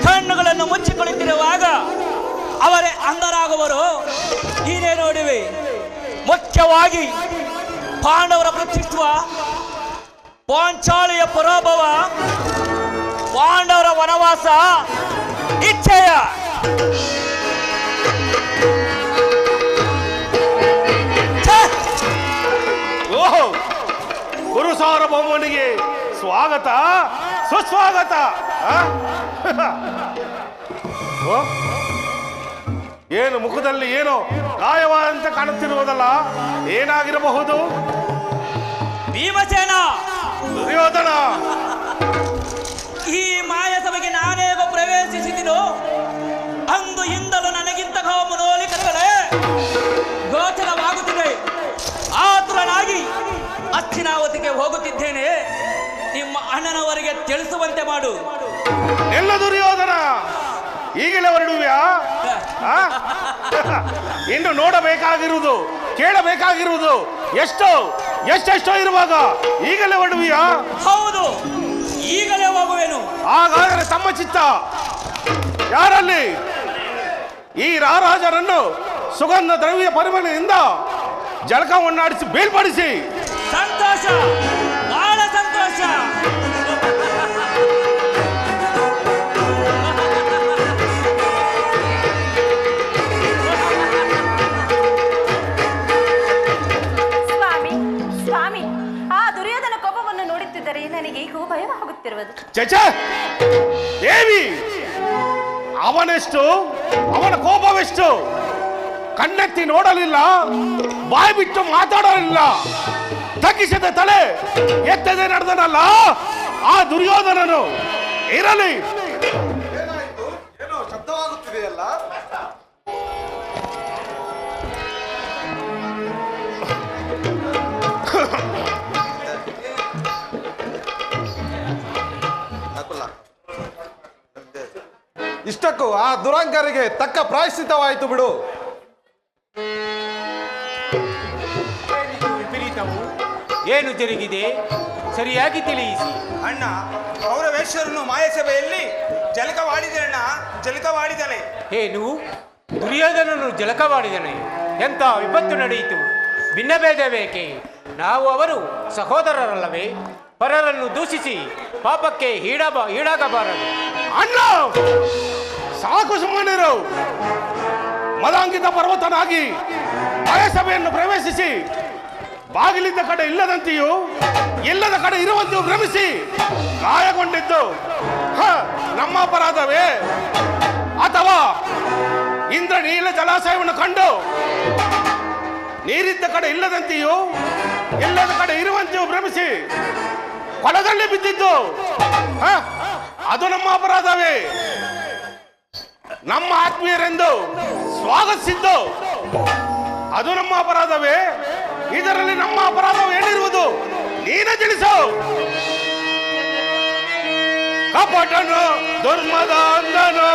ಕಣ್ಣುಗಳನ್ನು ಮುಚ್ಚಿಕೊಳ್ಳುತ್ತಿರುವಾಗ ಅವರೇ ಅಂಧರಾಗುವರು. ನೀನೇ ನೋಡುವೆ. ಮುಖ್ಯವಾಗಿ ಪಾಂಡವರ ಪ್ರತಿಷ್ಠುವ, ಪಾಂಚಾಲಿಯ ಪರಾಭವ, ಪಾಂಡವರ ವನವಾಸ, ಇಚ್ಛೆಯ
ಓಹೋ, ಗುರು ಸಾರ್ವಭೌಮನಿಗೆ ಸ್ವಾಗತ ಸುಸ್ವಾಗತ. ಏನು ಮುಖದಲ್ಲಿ ಏನೋ ಗಾಯವಾದಂತೆ ಕಾಣುತ್ತಿರುವುದಲ್ಲ, ಏನಾಗಿರಬಹುದು?
ಭೀಮಸೇನ,
ದುರ್ಯೋಧನ,
ಈ ಮಾಯಸಭೆಗೆ ನಾನೇಗ ಪ್ರವೇಶಿಸಿದೆನೋ ಅಂದು ಇಂದಲೂ ನನಗಿಂತ ಮನೋಲಿಕಗಳೇ ಗೋಚರವಾಗುತ್ತಿದೆ. ಆತುರನಾಗಿ ಹಸ್ತಿನಾವತಿಗೆ ಹೋಗುತ್ತಿದ್ದೇನೆ. ನಿಮ್ಮ ಅಣ್ಣನವರಿಗೆ ತಿಳಿಸುವಂತೆ ಮಾಡು.
ಎಲ್ಲ ದುರ್ಯೋಧನ, ಈಗಲೇ ಹೊರಡುವ್ಯಾ? ಇನ್ನು ನೋಡಬೇಕಾಗಿರುವುದು, ಕೇಳಬೇಕಾಗಿರುವುದು ಎಷ್ಟೆಷ್ಟೋ ಇರುವಾಗ ಈಗಲೇ ಹೊರಡುವಿಯಾ?
ಹೌದು, ಈಗಲೇ ಹೋಗುವೆನು.
ಹಾಗಾದರೆ ತಮ್ಮ ಚಿತ್ತ ಯಾರಲ್ಲಿ? ಈ ರಾರಾಜರನ್ನು ಸುಗಂಧ ದ್ರವ್ಯ ಪರಿಮಳದಿಂದ ಜಳಕವನ್ನಾಡಿಸಿ ಬೇರ್ಪಡಿಸಿ.
ಸಂತೋಷ, ಬಹಳ ಸಂತೋಷ.
ಚಚ ದೇವಿ, ಅವನೆಷ್ಟು, ಅವನ ಕೋಪವೆಷ್ಟು, ಕಣ್ಣೆತ್ತಿ ನೋಡಲಿಲ್ಲ, ಬಾಯಿ ಬಿಟ್ಟು ಮಾತಾಡಲಿಲ್ಲ, ತಗ್ಗಿಸಿದ ತಲೆ ಎತ್ತದೆ ನಡೆದನಲ್ಲ ಆ ದುರ್ಯೋಧನನು. ಇರಲಿ,
ಏನೋ ಶಬ್ದವಾಗುತ್ತಿದೆಯಲ್ಲ. ಇಷ್ಟಕ್ಕೂ ಆ ದುರಂಕರಿಗೆ ತಕ್ಕ ಪ್ರಾಯಶ್ಚಿತ್ತವಾಯಿತು ಬಿಡು.
ವಿಪರೀತವು ಏನು ಜರುಗಿದೆ ಸರಿಯಾಗಿ ತಿಳಿಯಿಸಿ.
ಅಣ್ಣ, ಕೌರವೇಶ್ವರನು ಮಾಯಸಭೆಯಲ್ಲಿ ಜಲಕವಾಡಿದಣ್ಣ, ಜಲಕವಾಡಿದನೆ.
ಏನು ದುರ್ಯೋಧನನು ಜಲಕವಾಡಿದನೆ? ಎಂತ ವಿಪತ್ತು ನಡೆಯಿತು? ಭಿನ್ನಭೇದ ಬೇಕೆ? ನಾವು ಅವರು ಸಹೋದರರಲ್ಲವೇ? ಪರರನ್ನು ದೂಷಿಸಿ ಪಾಪಕ್ಕೆ ಈಡಾಗಬಾರದು.
ಅಣ್ಣ ಸಾಕು, ಸುಮ್ಮನಿರು. ಮದಾಂಕಿತ ಪರ್ವತನಾಗಿ ಸಭೆಯನ್ನು ಪ್ರವೇಶಿಸಿ ಬಾಗಿಲಿದ್ದ ಕಡೆ ಇಲ್ಲದಂತೆಯೂ ಇಲ್ಲದ ಕಡೆ ಇರುವಂತೆಯೂ ಭ್ರಮಿಸಿ ಗಾಯಗೊಂಡಿದ್ದು ನಮ್ಮ ಅಪರಾಧವೇ? ಅಥವಾ ಇಂದ್ರ ನೀಲ ಜಲಾಶಯವನ್ನು ಕಂಡು ನೀರಿದ್ದ ಕಡೆ ಇಲ್ಲದಂತೆಯೂ ಇಲ್ಲದ ಕಡೆ ಇರುವಂತೆಯೂ ಭ್ರಮಿಸಿ ಕೊಳದಲ್ಲಿ ಬಿದ್ದಿದ್ದು ಅದು ನಮ್ಮ ಅಪರಾಧವೇ? ನಮ್ಮ ಆತ್ಮೀಯರೆಂದು ಸ್ವಾಗತಿಸಿದ್ದು ಅದು ನಮ್ಮ ಅಪರಾಧವೇ? ಇದರಲ್ಲಿ ನಮ್ಮ ಅಪರಾಧವೇನಿರುವುದು ನೀನೇ ತಿಳಿಸು. ಕಪಟನು, ದುರ್ಮದ ಅಂದನು,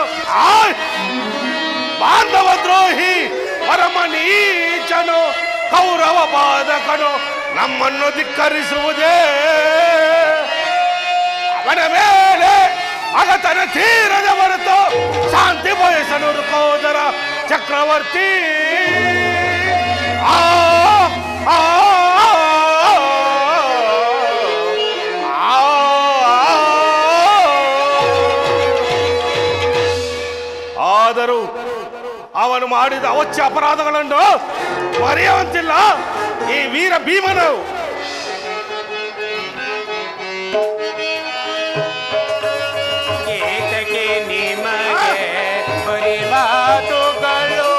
ಬಾಂಧವ ದ್ರೋಹಿ, ಪರಮ ನೀಚನು, ಕೌರವ ಬಾಧಕನು ನಮ್ಮನ್ನು ಧಿಕ್ಕರಿಸುವುದೇ? ಅವನ ಮೇಲೆ ಅಗತನ ತೀರದ ಹೊರತು ಶಾಂತಿ ಬಯಸನು ರುಕೋದರ ಚಕ್ರವರ್ತಿ. ಆದರೂ ಅವನು ಮಾಡಿದ ಅವಚ್ಯ ಅಪರಾಧಗಳನ್ನು ಮರೆಯುವಂತಿಲ್ಲ ಈ ವೀರ ಭೀಮನು.
ಏತಕ್ಕೆ ನಿಮಗೆ ಬರೀ ಮಾತುಗಳು?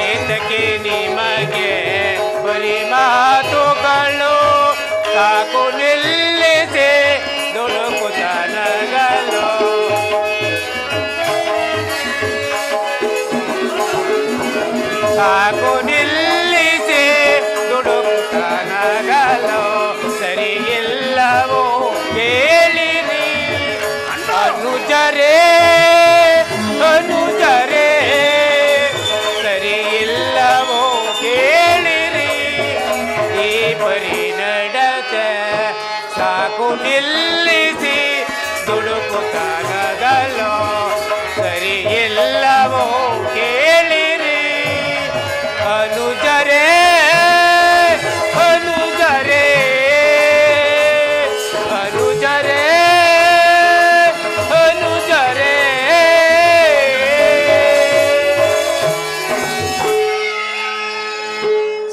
ಏತಕ್ಕೆ ನಿಮಗೆ ಬರೀ ಮಾತುಗಳು? ಸಾಕು ನಿಲ್ಲಿಸಿ ದುಡುಕುತನಗಳು. ಸಾಕು ನಿಲ್ಲಿಸಿ ದುಡುಕುತನಗಳು. ಸರಿಯಿಲ್ಲವೋ ಕೇಳಿರಿ ಅನುಜರೇ, ಅನುಜರೇ, ಸರಿಯಿಲ್ಲವೋ ಕೇಳಿರಿ ಈ ಪರಿನಡತೆ. ಸಾಕು ನಿಲ್ಲಿಸಿ ದುಡುಕುತನಗಳು. ಸರಿಯಿಲ್ಲವೋ ಕೇಳಿರಿ ಅನುಜರೇ, ಅನುಜರೇ, ಅನುಜರೇ, ಅನುಜರೇ.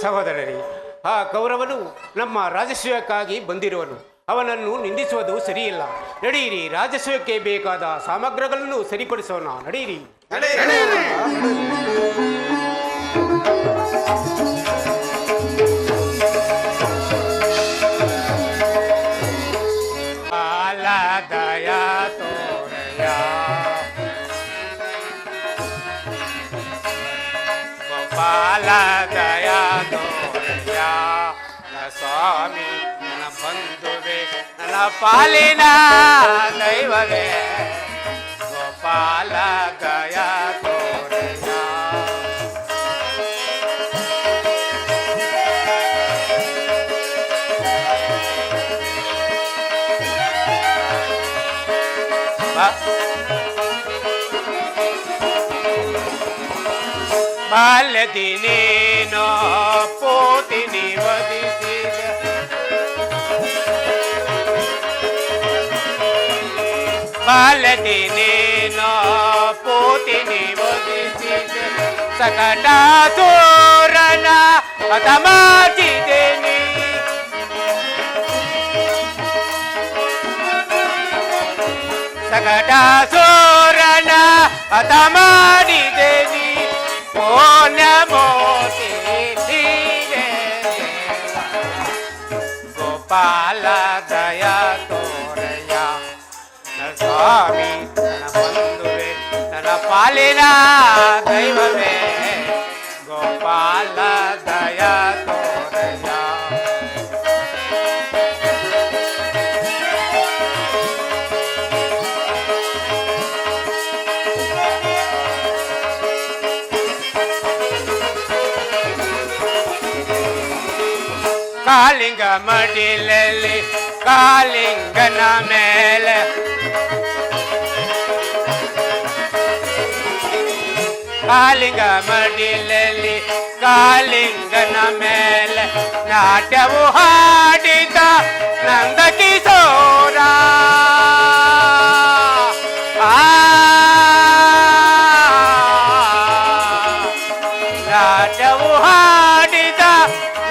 ಸಹೋದರರೇ, ಆ ಕೌರವನು ನಮ್ಮ ರಾಜಸೂಯಕ್ಕಾಗಿ ಬಂದಿರುವನು. ಅವನನ್ನು ನಿಂದಿಸುವುದು ಸರಿಯಿಲ್ಲ. ನಡೆಯಿರಿ, ರಾಜಸೂಯಕ್ಕೆ ಬೇಕಾದ ಸಾಮಗ್ರಿಗಳನ್ನು ಸರಿಪಡಿಸೋಣ. ನಡೆಯಿರಿ. ದಯ ತೋರಯ ಗೋಪಾಲ, ದಯ ತೋರಯ ಸ್ವಾಮಿ, ನನ್ನ ಬಂಧುವೆ, ನನ್ನ ಪಾಲಿನ ದೈವವೇ. ಗೋಪಾಲ, ದಯ ತೋರಯ. ಬಾಲ್ಯದಿ ನೀನು ಪೋತಿನಿ ವಧಿಸಿದ, ಬಾಲ್ಯದಿ ನೀನು ಪೋತಿನಿ ವಧಿಸಿದ, ಸಕಟಾಸುರನ ಹತ ಮಾಡಿದೆ ನೀ ಸಕಟಾಸುರನ ಹತ ಮಾಡಿದೆ ನೀ ಪೋನ ಮೋತಿ ಗೋಪಾಲ ದಯ ತೋರಯ್ಯ ಸ್ವಾಮಿ ನನ್ನ ಬಂಧುವೆ ನನ್ನ ಪಾಲಿನ ದೈವವೇ ಗೋಪಾಲ ದಯ ತೋರಯ್ಯ ಕಾಲಿಂಗ ಮಡಿಲಲ್ಲಿ ಕಾಲಿಂಗನ ಮೇಲೆ ಕಾಲಿಂಗ ಮಡಿಲಲ್ಲಿ ಕಾಲಿಂಗನ ಮೇಲೆ ನಾಟ್ಯವು ಹಾಡಿದ ನಂದ ಕಿಶೋರ ನಾಟ್ಯವು ಹಾಡಿದ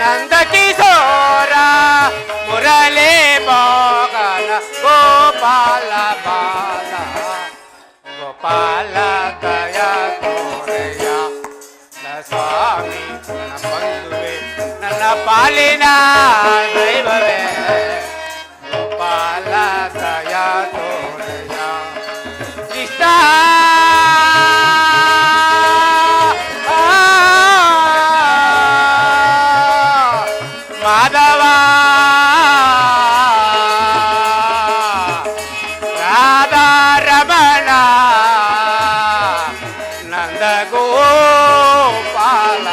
ನಂದ ಕಿಶೋರ ಮುರಳಿ ಮೋಗನ ಗೋಪಾಲ ಬಾಲ ಗೋಪಾಲ ದಯ ತೋರಯ್ಯ ಸ್ವಾಮಿ ನನ್ನ ಬಂಧುವೆ ನನ್ನ ಪಾಲಿನ ದೈವವೇ ಗೋಪಾಲ ದಯ ತೋರಯ್ಯ ಕೃಷ್ಣ ಮಾಧವ ರಾಧಾ ರಮಣ ನಂದ ಗೋಪಾಲ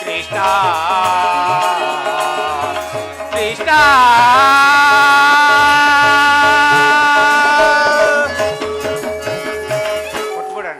ಕೃಷ್ಣ ಕೃಷ್ಣ ಕೊಟ್ಬಿಡೋಣ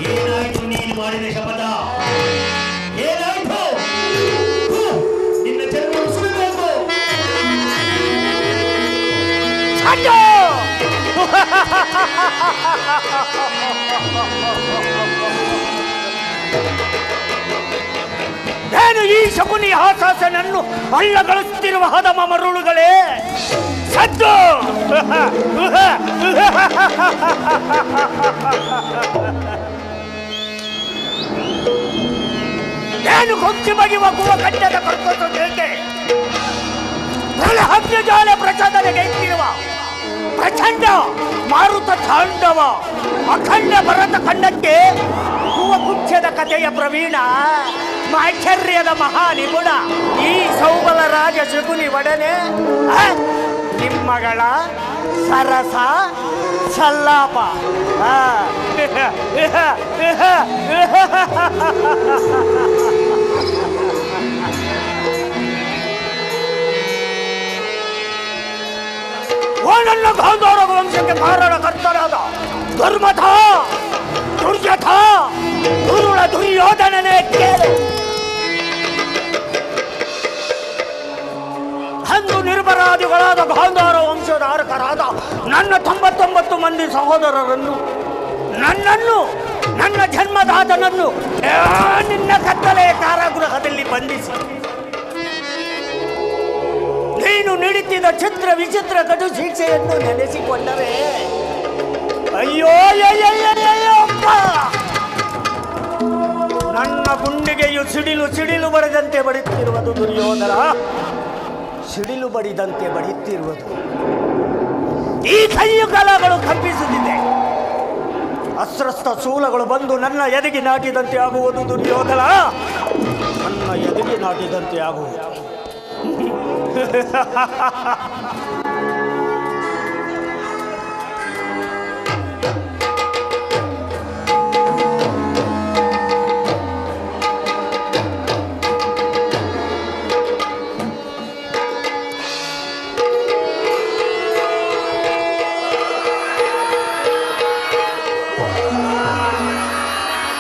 ಏನಾಯ್ತು ನೀನು ಮಾಡಿದ ಶಪಥ ಏನಾಯ್ತು ನಿನ್ನ ಜನ್ಮ ಸುಡಬೇಕು
ಏನು ಈ ಶಕುನಿ ಹಾಸಾಸನನ್ನು ಅಳ್ಳಗಳಿಸುತ್ತಿರುವ ಹದಮ ಮರುಳುಗಳೇ ಸದ್ದು ಏನು ಕೊಂಚಿ ಬಗೆಯುವ ಕುವ ಕಟ್ಟದ ಕರ್ತೊಂದೇಕೆ ಹಬ್ಯ ಜಾಲ ಪ್ರಚೋದನೆಗೈತಿರುವ ಪ್ರಚಂಡ ಮಾರುತ ತಾಂಡವ ಅಖಂಡ ಭರತ ಖಂಡಕ್ಕೆ ಕುವ ಕುಖ್ಯದ ಕಥೆಯ ಪ್ರವೀಣ ಮಾಶ್ಚರ್ಯದ ಮಹಾ ನಿಪುಣ ಈ ಸೌಬಲ ರಾಜ ಶಕುನಿ ಒಡನೆ ನಿಮ್ಮಗಳ ಸರಸ ಸಲ್ಲಾಪ ನನ್ನ ಗಾಂಧಾರ ವಂಶಕ್ಕೆ ಕಾರಣಕರ್ತನಾದ ದುರ್ಮಥ ದುರ್ಯಥ ದುರುಳ ದುರ್ಯೋಧನನೇ ಕೇಳು. ಅಂದು ನಿರ್ಭರಾದಿಗಳಾದ ಗಾಂಧಾರ ವಂಶದ ಅರಕರಾದ ನನ್ನ 99 ಮಂದಿ ಸಹೋದರರನ್ನು ನನ್ನನ್ನು ನನ್ನ ಜನ್ಮದಾತನನ್ನು ನಿನ್ನ ಕತ್ತಲೆಯ ಕಾರಾಗೃಹದಲ್ಲಿ ಬಂಧಿಸಿ ನೀನು ನೀಡುತ್ತಿದ್ದ ಚಿತ್ರ ವಿಚಿತ್ರ ಕಟು ಶಿಕ್ಷೆಯನ್ನು ನೆನೆಸಿಕೊಂಡರೆ ಅಯ್ಯೋ ಅಪ್ಪ, ನನ್ನ ಗುಂಡಿಗೆಯು ಸಿಡಿಲು ಸಿಡಿಲು ಬಡಿದಂತೆ ಬಡಿಯುತ್ತಿರುವುದು ದುರ್ಯೋಧನ, ಸಿಡಿಲು ಬಡಿದಂತೆ ಬಡಿಯುತ್ತಿರುವುದು ಈ ಕೈಯುಗಾಲಗಳು ಕಂಪಿಸುತ್ತಿದೆ. ಅಸ್ತ್ರಸ್ಥ ಶೂಲಗಳು ಬಂದು ನನ್ನ ಎದೆಗೆ ನಾಟಿದಂತೆ ಆಗುವುದು ದುರ್ಯೋಧನ, ನನ್ನ ಎದೆಗೆ ನಾಟಿದಂತೆ ಆಗುವುದು.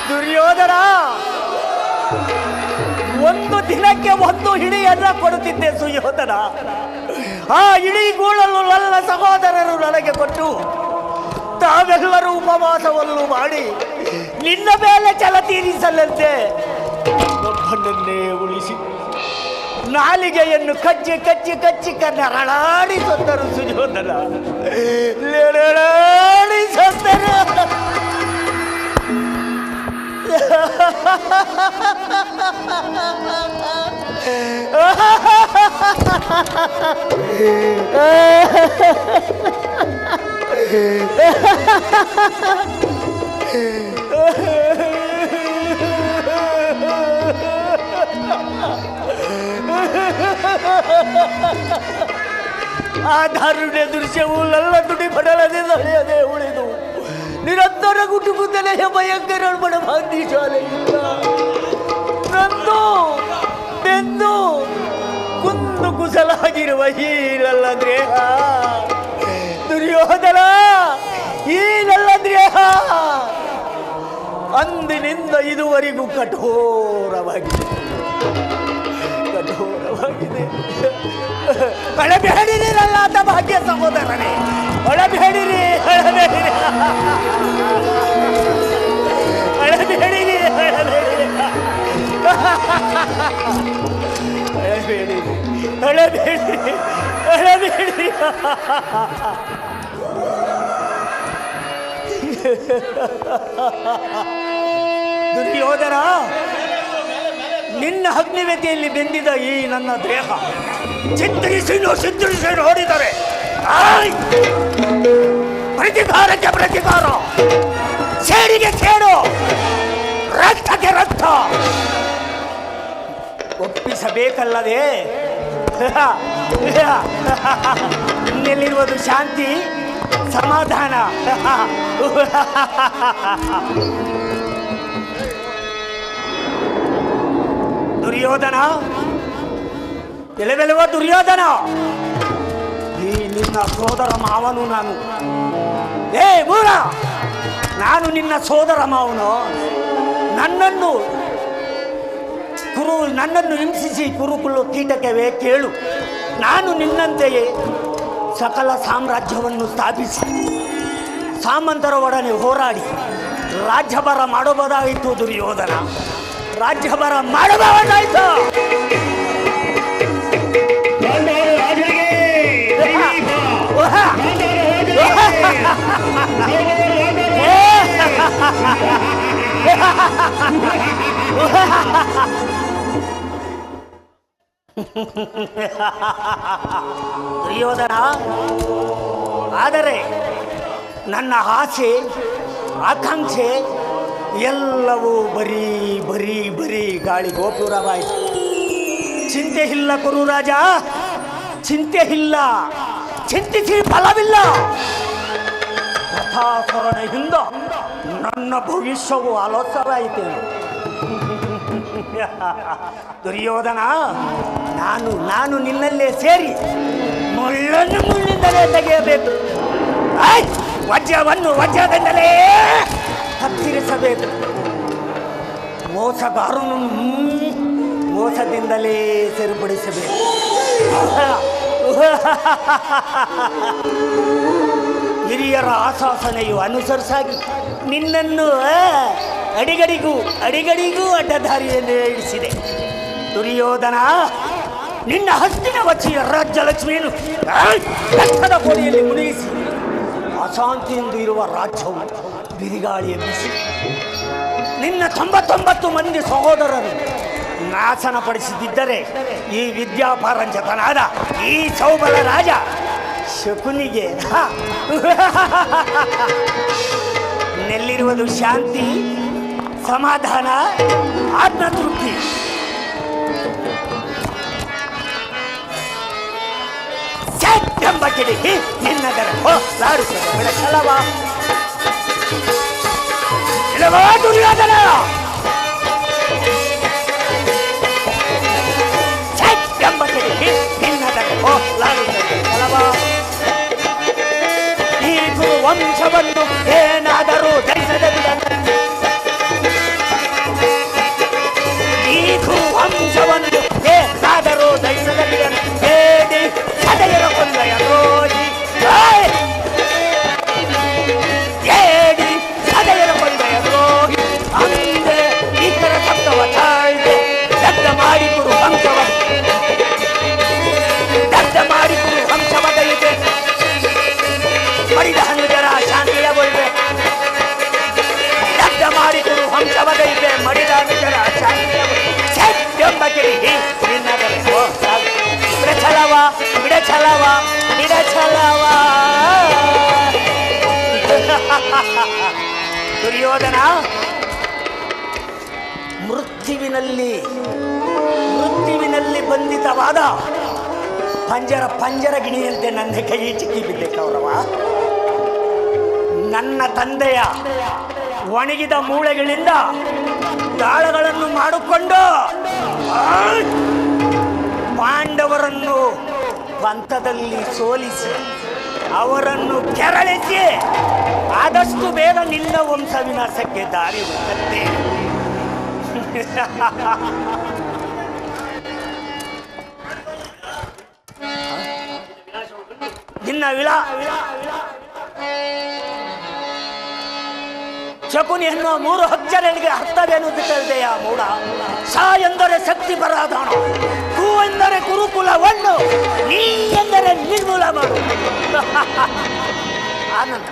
ದುರ್ಯೋಧನ, ಒಂದು ದಿನಕ್ಕೆ ಒಂದು ಹಿಡಿಯನ್ನ ಕೊಡುತ್ತಿದ್ದೆ ಸುಯೋಧನ. ಆ ಇಡೀ ಗೂಳನ್ನು ನನ್ನ ಸಹೋದರರು ನನಗೆ ಕೊಟ್ಟು ತಾವೆಲ್ಲರೂ ಉಪವಾಸವನ್ನು ಮಾಡಿ ನಿನ್ನ ಮೇಲೆ ಛಲ ತೀರಿಸಲಂತೆ ಒಬ್ಬನನ್ನೇ ಉಳಿಸಿ ನಾಲಿಗೆಯನ್ನು ಕಚ್ಚಿ ಕಚ್ಚಿ ಕಚ್ಚಿ ನರಳಾಡಿಸತ್ತರು ಸುಯೋಧನ, ನರಳಾಡಿಸತ್ತರು. ಆ ದಾರುಣ್ಯ ದೃಶ್ಯವು ನನ್ನ ತುಟಿ ಪಡಲದೆ ನಡೆಯದೆ ಉಳಿದು ನಿರಂತರ ಗುಟುಗುತ್ತಲೆಯ ಭಯಂಕರ ಬಡಬಾಂದಿ ಶಾಲೆಯಿಂದ ನಂದು ಬೆಂದು ಕುಂದು ಕುಸಲಾಗಿರುವ ಈ ನನ್ನ ದ್ರೇಹ ದುರ್ಯೋಧನ, ಈ ನನ್ನ ದ್ರೇಹ ಅಂದಿನಿಂದ ಇದುವರೆಗೂ ಕಠೋರವಾಗಿದೆ. ಒಳಬೇಡಿರಿ ನಲ್ಲಾತ ಭಾಗ್ಯ ಸಹೋದರನೇ, ಒಳಬೇಡಿರಿ, ಒಳಬೇಡಿರಿ, ಒಳಬೇಡಿರಿ, ಒಳಬೇಡಿರಿ, ಒಳಬೇಡಿರಿ, ಒಳಬೇಡಿರಿ. ದುರ್ಯೋಧನ, ನಿನ್ನ ಅಗ್ನಿವೇದಿಯಲ್ಲಿ ಬೆಂದಿದ ಈ ನನ್ನ ದೇಹ ಚಿತ್ರಿಸಿ ನೋಡಿದರೆ ಪ್ರತಿಕಾರಕ್ಕೆ ಪ್ರತಿಕಾರ, ಸೇಡಿಗೆ ಸೇಡು, ರಕ್ತಕ್ಕೆ ರಕ್ತ ಒಪ್ಪಿಸಬೇಕಲ್ಲದೆ ಇನ್ನೆಲ್ಲಿರುವುದು ಶಾಂತಿ ಸಮಾಧಾನ. ದುರ್ಯೋಧನ, ಎಲೆವೆಲುವ ದುರ್ಯೋಧನ, ಈ ನಿನ್ನ ಸೋದರ ಮಾವನು ನಾನು. ಏ ಮೂರ, ನಾನು ನಿನ್ನ ಸೋದರ ಮಾವನು. ನನ್ನನ್ನು ಹಿಂಸಿಸಿ ಕುರುಕುಲು ಕೀಟಕವೇ ಕೇಳು. ನಾನು ನಿನ್ನಂತೆಯೇ ಸಕಲ ಸಾಮ್ರಾಜ್ಯವನ್ನು ಸ್ಥಾಪಿಸಿ ಸಾಮಂತರ ಒಡನೆ ಹೋರಾಡಿ ರಾಜ್ಯಭಾರ ಮಾಡಬಹುದಾಯಿತು ದುರ್ಯೋಧನ, ರಾಜ್ಯಭಾರ ಮಾಡಬಹುದಾಯಿತು. ದುರ್ಯೋಧನ, ಆದರೆ ನನ್ನ ಆಸೆ ಆಕಾಂಕ್ಷೆ ಎಲ್ಲವೂ ಬರೀ ಬರೀ ಬರೀ ಗಾಳಿ ಗೋಪುರವಾಯಿತು. ಚಿಂತೆ ಇಲ್ಲ ಕುರುರಾಜ, ಚಿಂತೆ ಇಲ್ಲ, ಚಿಂತಿಸಿ ಫಲವಿಲ್ಲ. ಪ್ರತಾಪರಣೆಯಿಂದ ನನ್ನ ಭವಿಷ್ಯವು ಆಲೋಚನಾಯಿತು. ದುರ್ಯೋಧನ, ನಾನು ನಿನ್ನಲ್ಲೇ ಸೇರಿ ಮುಳ್ಳನ್ನು ಮುಳ್ಳಿಂದಲೇ ತೆಗೆಯಬೇಕು. ವಜ್ರವನ್ನು ವಜ್ರದಿಂದಲೇ ಹತ್ತಿರಿಸಬೇಕು. ಮೋಸಗಾರನು ಮೋಸದಿಂದಲೇ ಸರಿಪಡಿಸಬೇಕು. ಹಿರಿಯರ ಆಶಾಸನೆಯು ಅನುಸರಿಸಾಗಿ ನಿನ್ನನ್ನು ಅಡಿಗಡಿಗೂ ಅಡ್ಡದಾರಿಯನ್ನು ಇಳಿಸಿದೆ. ದುರ್ಯೋಧನ, ನಿನ್ನ ಹಸ್ತಿನ ವಚ್ಚಿಯ ರಾಜ್ಯಲಕ್ಷ್ಮಿಯನ್ನು ರಕ್ತದ ಕೋಡಿಯಲ್ಲಿ ಮುಳುಗಿಸಿ ಅಶಾಂತಿಯಿಂದ ಇರುವ ರಾಜ್ಯವು ಬಿರಿಗಾಳಿಯ ಬಿಸಿ ನಿನ್ನ 99 ಮಂದಿ ಸಹೋದರರು ನಾಶನಪಡಿಸಿದ್ದರೆ ಈ ವಿದ್ಯಾಪಾರಂಜಕನಾದ ಈ ಸೌಬಲ ರಾಜ ಶಕುನಿಗೆ ನೆಲ್ಲಿರುವುದು ಶಾಂತಿ, ಸಮಾಧಾನ, ಆತ್ಮತೃಪ್ತಿ. ಎಂಬ ಕಿಡಿಕಿ ನಿನ್ನದರ ಲಾಡಿಸದ ಬಿಡಸಲವ ಇಲ್ಲವಾ ದುರ್ಯೋಧನ. ಎಂಬ ಕಿಡಿಕಿ ನಿನ್ನದರ ಲಾಡಿಸದ ಬಿಡಸಲವ. ಈ ಗುರು ವಂಶವನ್ನು ಏನಾದರೂ ಧರಿಸದ ಬಿಡನು. ಈ ಗುರು ವಂಶವನ್ನು ಏನಾದರೂ ಧರಿಸದ ಬಿಡನು. ಹೇಳಿ ಸದೆಯರ ಕೊಂದಯ ರೋಜಿ ಹೇಳಿ ಸದೆಯರ ಕೊಂದಯ ರೋಗಿ ಅಂದೆ ಇತರ ಸಪ್ತವ ತಾಳ್ದೆ ದಗ್ಧ ಮಾಡಿ ಗುರು ವಂಶವ ದಗ್ಧ ಮಾಡಿ ಗುರು ವಂಶವದೈತೆ ಮಡಿದ ಹನುಜರ ಶಾಂತಿಯ ಬೊಳ್ಳೆ ದಗ್ಧ ಮಾಡಿ ಗುರು ವಂಶವದೈತೆ ಮಡಿದ ಹನುಜರ ಶಾಂತಿಯ ಎಂಬ ಕಿಡಿ ನಿನ್ನದರೆ ಬಿಡಚಲವ ಬಿಡಚಲವ ಬಿಡಚಲವ. ದುರ್ಯೋಧನ, ಮೃತ್ಯುವಿನಲ್ಲಿ ಬಂಧಿತವಾದ ಪಂಜರ ಗಿಣಿಯಂತೆ ನನ್ನ ಕೈ ಚಿಕ್ಕಿ ಬಿದ್ದೆ ಕೌರವ. ನನ್ನ ತಂದೆಯ ಒಣಗಿದ ಮೂಳೆಗಳಿಂದ ದಾಳಗಳನ್ನು ಮಾಡಿಕೊಂಡು ಪಾಂಡವರನ್ನು ಪಂಥದಲ್ಲಿ ಸೋಲಿಸಿ ಅವರನ್ನು ಕೆರಳಿಸಿ ಆದಷ್ಟು ಬೇಗ ನಿನ್ನ ವಂಶ ವಿನಾಶಕ್ಕೆ ದಾರಿ ಹೋಗುತ್ತೆ. ನಿನ್ನ ಶಕುನಿ ಎನ್ನುವ 3 ಅಕ್ಷರಗಳಿಗೆ ಅರ್ಥವೇನು ತಿಳಿದೆಯ ಮೂಢ? ಸ ಎಂದರೆ ಶಕ್ತಿ ಪರಾಧಾನ, ಕು ಎಂದರೆ ಕುರುಕುಲವನ್ನು, ನೀ ಎಂದರೆ ನಿರ್ಮೂಲ ಮಾಡು. ಆನಂದ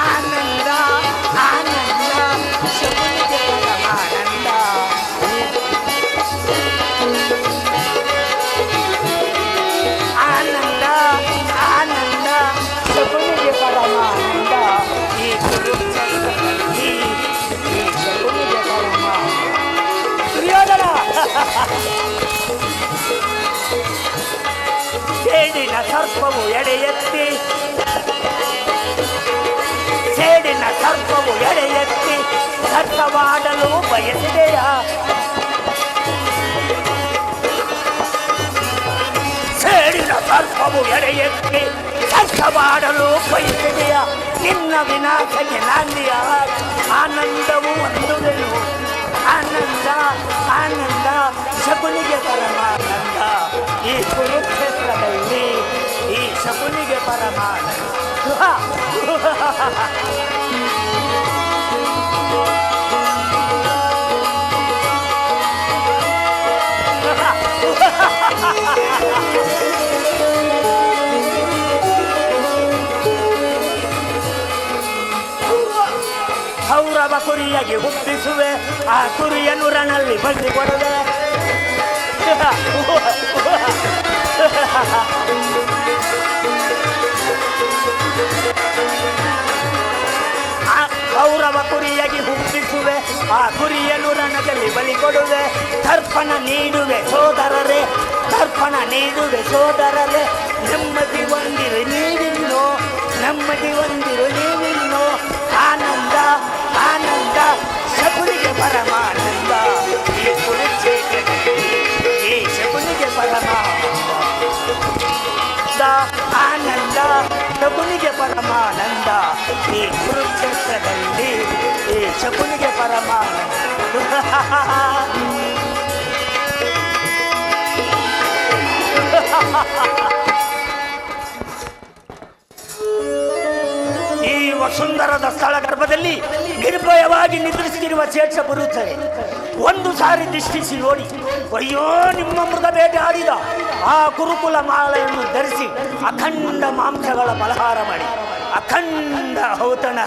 ಆನಂದ ಆನಂದ ಶಕುನಿಗೆ ಪರಮಾನಂದ. ಆನಂದ ಆನಂದ ಶಕುನಿಗೆ ಪರಮಾನಂದ. ಈ ಶಕುನಿಗೆ ಪರಮ ದುರ್ಯೋಧನ. ಸೇಡಿನ ಸರ್ಪವು ಎಡೆಯೆತ್ತಿ ಸೇಡಿನ ಸರ್ಪವು ಎಡೆಯೆತ್ತಿ ಸರ್ಪವಾಡಲು ಬಯಸಿದೆಯ. ಸೇಡಿನ ಸರ್ಪವು ಎಡೆಯೆತ್ತಿ ಸರ್ಪವಾಡಲು ಬಯಸಿದೆಯ. ನಿನ್ನ ವಿನಾಶಕ್ಕೆ ನಾಂದಿಯ ಆನಂದವು ಒಂದುವೆನು. ಆನಂದ ಆನಂದ ಶಕುನಿಗೆ ಪರಮಾನಂದ. ಈ ಕುರುಕ್ಷೇತ್ರದಲ್ಲಿ ಈ ಶಕುನಿಗೆ ಪರಮಾನಂದ. ಕೌರವ ಕುರಿಯಾಗಿ ಹುಟ್ಟಿಸುವೆ, ಆ ಕುರಿಯನ್ನು ರಣಲ್ಲಿ ಬಳ್ಳಿ ಕೊಡುವೆ. ಕೌರವ ಕುರಿಯಾಗಿ ಹುಟ್ಟಿಸುವೆ, ಆ ಕುರಿಯನ್ನು ರಣದಲ್ಲಿ ಬಲಿ ಕೊಡುವೆ. ತರ್ಪಣ ನೀಡುವೆ ಸೋದರರೇ, ತರ್ಪಣ ನೀಡುವೆ ಸೋದರರೇ. ನೆಮ್ಮದಿ ಹೊಂದಿರು ನೀವಿನ್ನೋ, ನೆಮ್ಮದಿ ಹೊಂದಿರು ನೀವಿನ್ನೋ. ಆನಂದ ಆನಂದ ಶಕುನಿಗೆ ಪರಮಾನಂದ. ಈ ಕುರುಕ್ಷೇತ್ರದಲ್ಲಿ ಈ ಶಕುನಿಗೆ ಪರಮಾನಂದ. ಆನಂದ ಶಕುನಿಗೆ ಪರಮಾನಂದ. ಈ ಕುರುಕ್ಷೇತ್ರದಲ್ಲಿ ಈ ಶಕುನಿಗೆ ಪರಮಾನಂದ. ಈ ವಸುಂಧರದ ಸ್ಥಳ ಗರ್ಭದಲ್ಲಿ ನಿರ್ಭಯವಾಗಿ ನಿದ್ರಿಸುತ್ತಿರುವ ಶೇಷ ಬರುತ್ತಾರೆ. ಒಂದು ಸಾರಿ ದೃಷ್ಟಿಸಿ ನೋಡಿ, ಅಯ್ಯೋ ನಿಮ್ಮ ಮೃಗ ಬೇಟೆ ಆಡಿದ ಆ ಕುರುಕುಲ ಮಾಲೆಯನ್ನು ಧರಿಸಿ ಅಖಂಡ ಮಾಂಸಗಳ ಫಲಹಾರ ಮಾಡಿ ಅಖಂಡ ಔತಣ